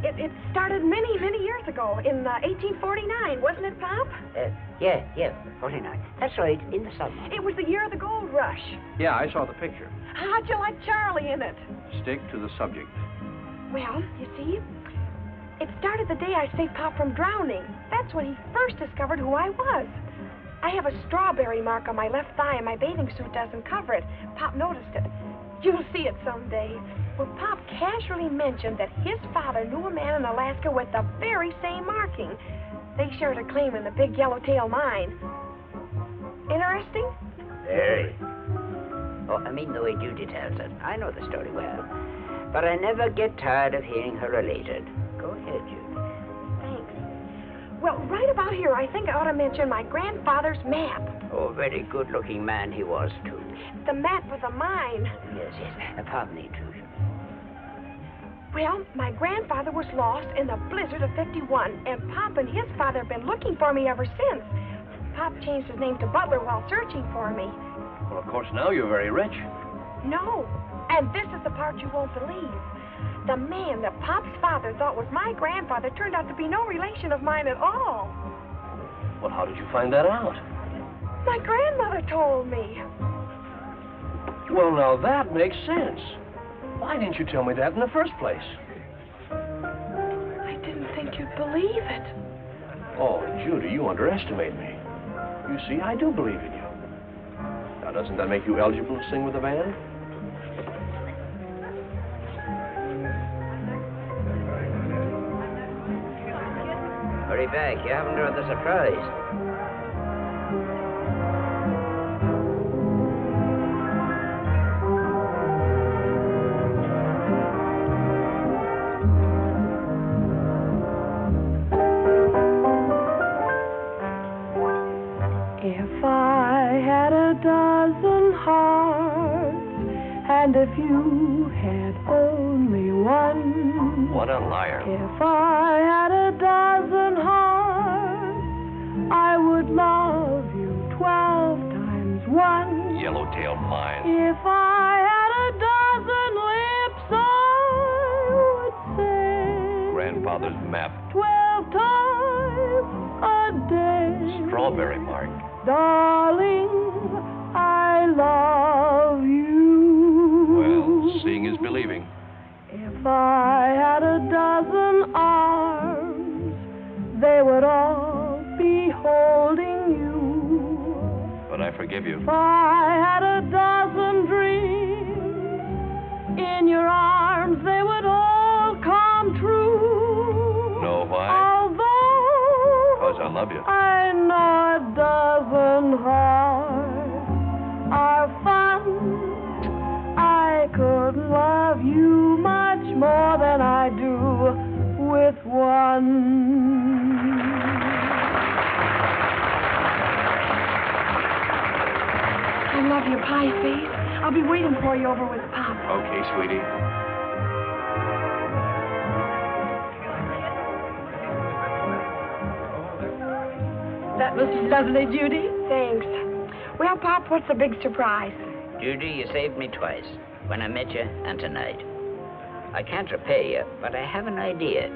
Speaker 7: It started many, many years ago, in 1849, wasn't it, Pop?
Speaker 1: Yeah, 49. That's right, in the summer.
Speaker 7: It was the year of the gold rush.
Speaker 13: Yeah, I saw the picture.
Speaker 7: How'd you like Charlie in it?
Speaker 13: Stick to the subject.
Speaker 7: Well, you see, it started the day I saved Pop from drowning. That's when he first discovered who I was. I have a strawberry mark on my left thigh, and my bathing suit doesn't cover it. Pop noticed it. You'll see it someday. Well, Pop casually mentioned that his father knew a man in Alaska with the very same marking. They shared a claim in the big yellowtail mine. Interesting?
Speaker 1: Very. Oh, I mean the way Judy tells it. I know the story well. But I never get tired of hearing her related. Go ahead, Judy.
Speaker 7: Thanks. Well, right about here, I think I ought to mention my grandfather's map.
Speaker 1: Oh, very good-looking man he was, too.
Speaker 7: The map of the mine.
Speaker 1: Yes. Pardon the intrusion.
Speaker 7: Well, my grandfather was lost in the blizzard of '51, and Pop and his father have been looking for me ever since. Pop changed his name to Butler while searching for me.
Speaker 13: Well, of course, now you're very rich.
Speaker 7: No, and this is the part you won't believe. The man that Pop's father thought was my grandfather turned out to be no relation of mine at all.
Speaker 13: Well, how did you find that out?
Speaker 7: My grandmother told me.
Speaker 13: Well, now that makes sense. Why didn't you tell me that in the first place?
Speaker 7: I didn't think you'd believe it.
Speaker 13: Oh, Judy, you underestimate me. You see, I do believe in you. Now, doesn't that make you eligible to sing with the band?
Speaker 1: Hurry back, you haven't heard the surprise.
Speaker 3: If I had a dozen hearts, and if you had only one.
Speaker 13: What a liar.
Speaker 3: If I had a dozen hearts, I would love you 12 times 1.
Speaker 13: Yellowtail mine.
Speaker 3: If I had a dozen lips, I would say
Speaker 13: Grandfather's map.
Speaker 3: 12 times a day.
Speaker 13: Strawberry mark.
Speaker 3: Darling, I love you.
Speaker 13: Well, seeing is believing.
Speaker 3: If I had a dozen arms, they would all be holding you.
Speaker 13: But I forgive you.
Speaker 3: If I had a dozen dreams, in your arms they would all come true.
Speaker 13: Know why?
Speaker 3: Although
Speaker 13: 'Cause I love you.
Speaker 3: I know a dozen hearts are fun, I couldn't love you much more than I do with one. I love your pie face. I'll be waiting for you over with Pop.
Speaker 13: Okay, sweetie.
Speaker 3: That was lovely, Judy.
Speaker 7: Thanks. Well, Pop, what's the big surprise?
Speaker 1: Judy, you saved me twice. When I met you and tonight. I can't repay you, but I have an idea.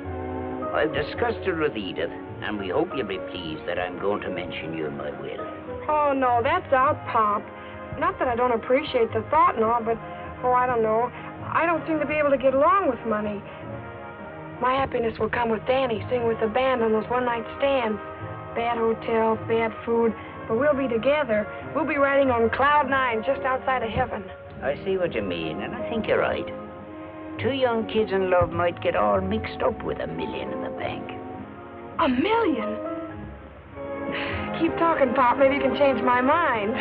Speaker 1: I've discussed it with Edith, and we hope you'll be pleased that I'm going to mention you in my will.
Speaker 7: Oh, no, that's out, Pop. Not that I don't appreciate the thought and all, but, I don't know. I don't seem to be able to get along with money. My happiness will come with Danny singing with the band on those one-night stands. Bad hotels, bad food, but we'll be together. We'll be riding on Cloud 9 just outside of heaven.
Speaker 1: I see what you mean, and I think you're right. 2 young kids in love might get all mixed up with $1 million in the bank.
Speaker 7: $1 million? Keep talking, Pop. Maybe you can change my mind.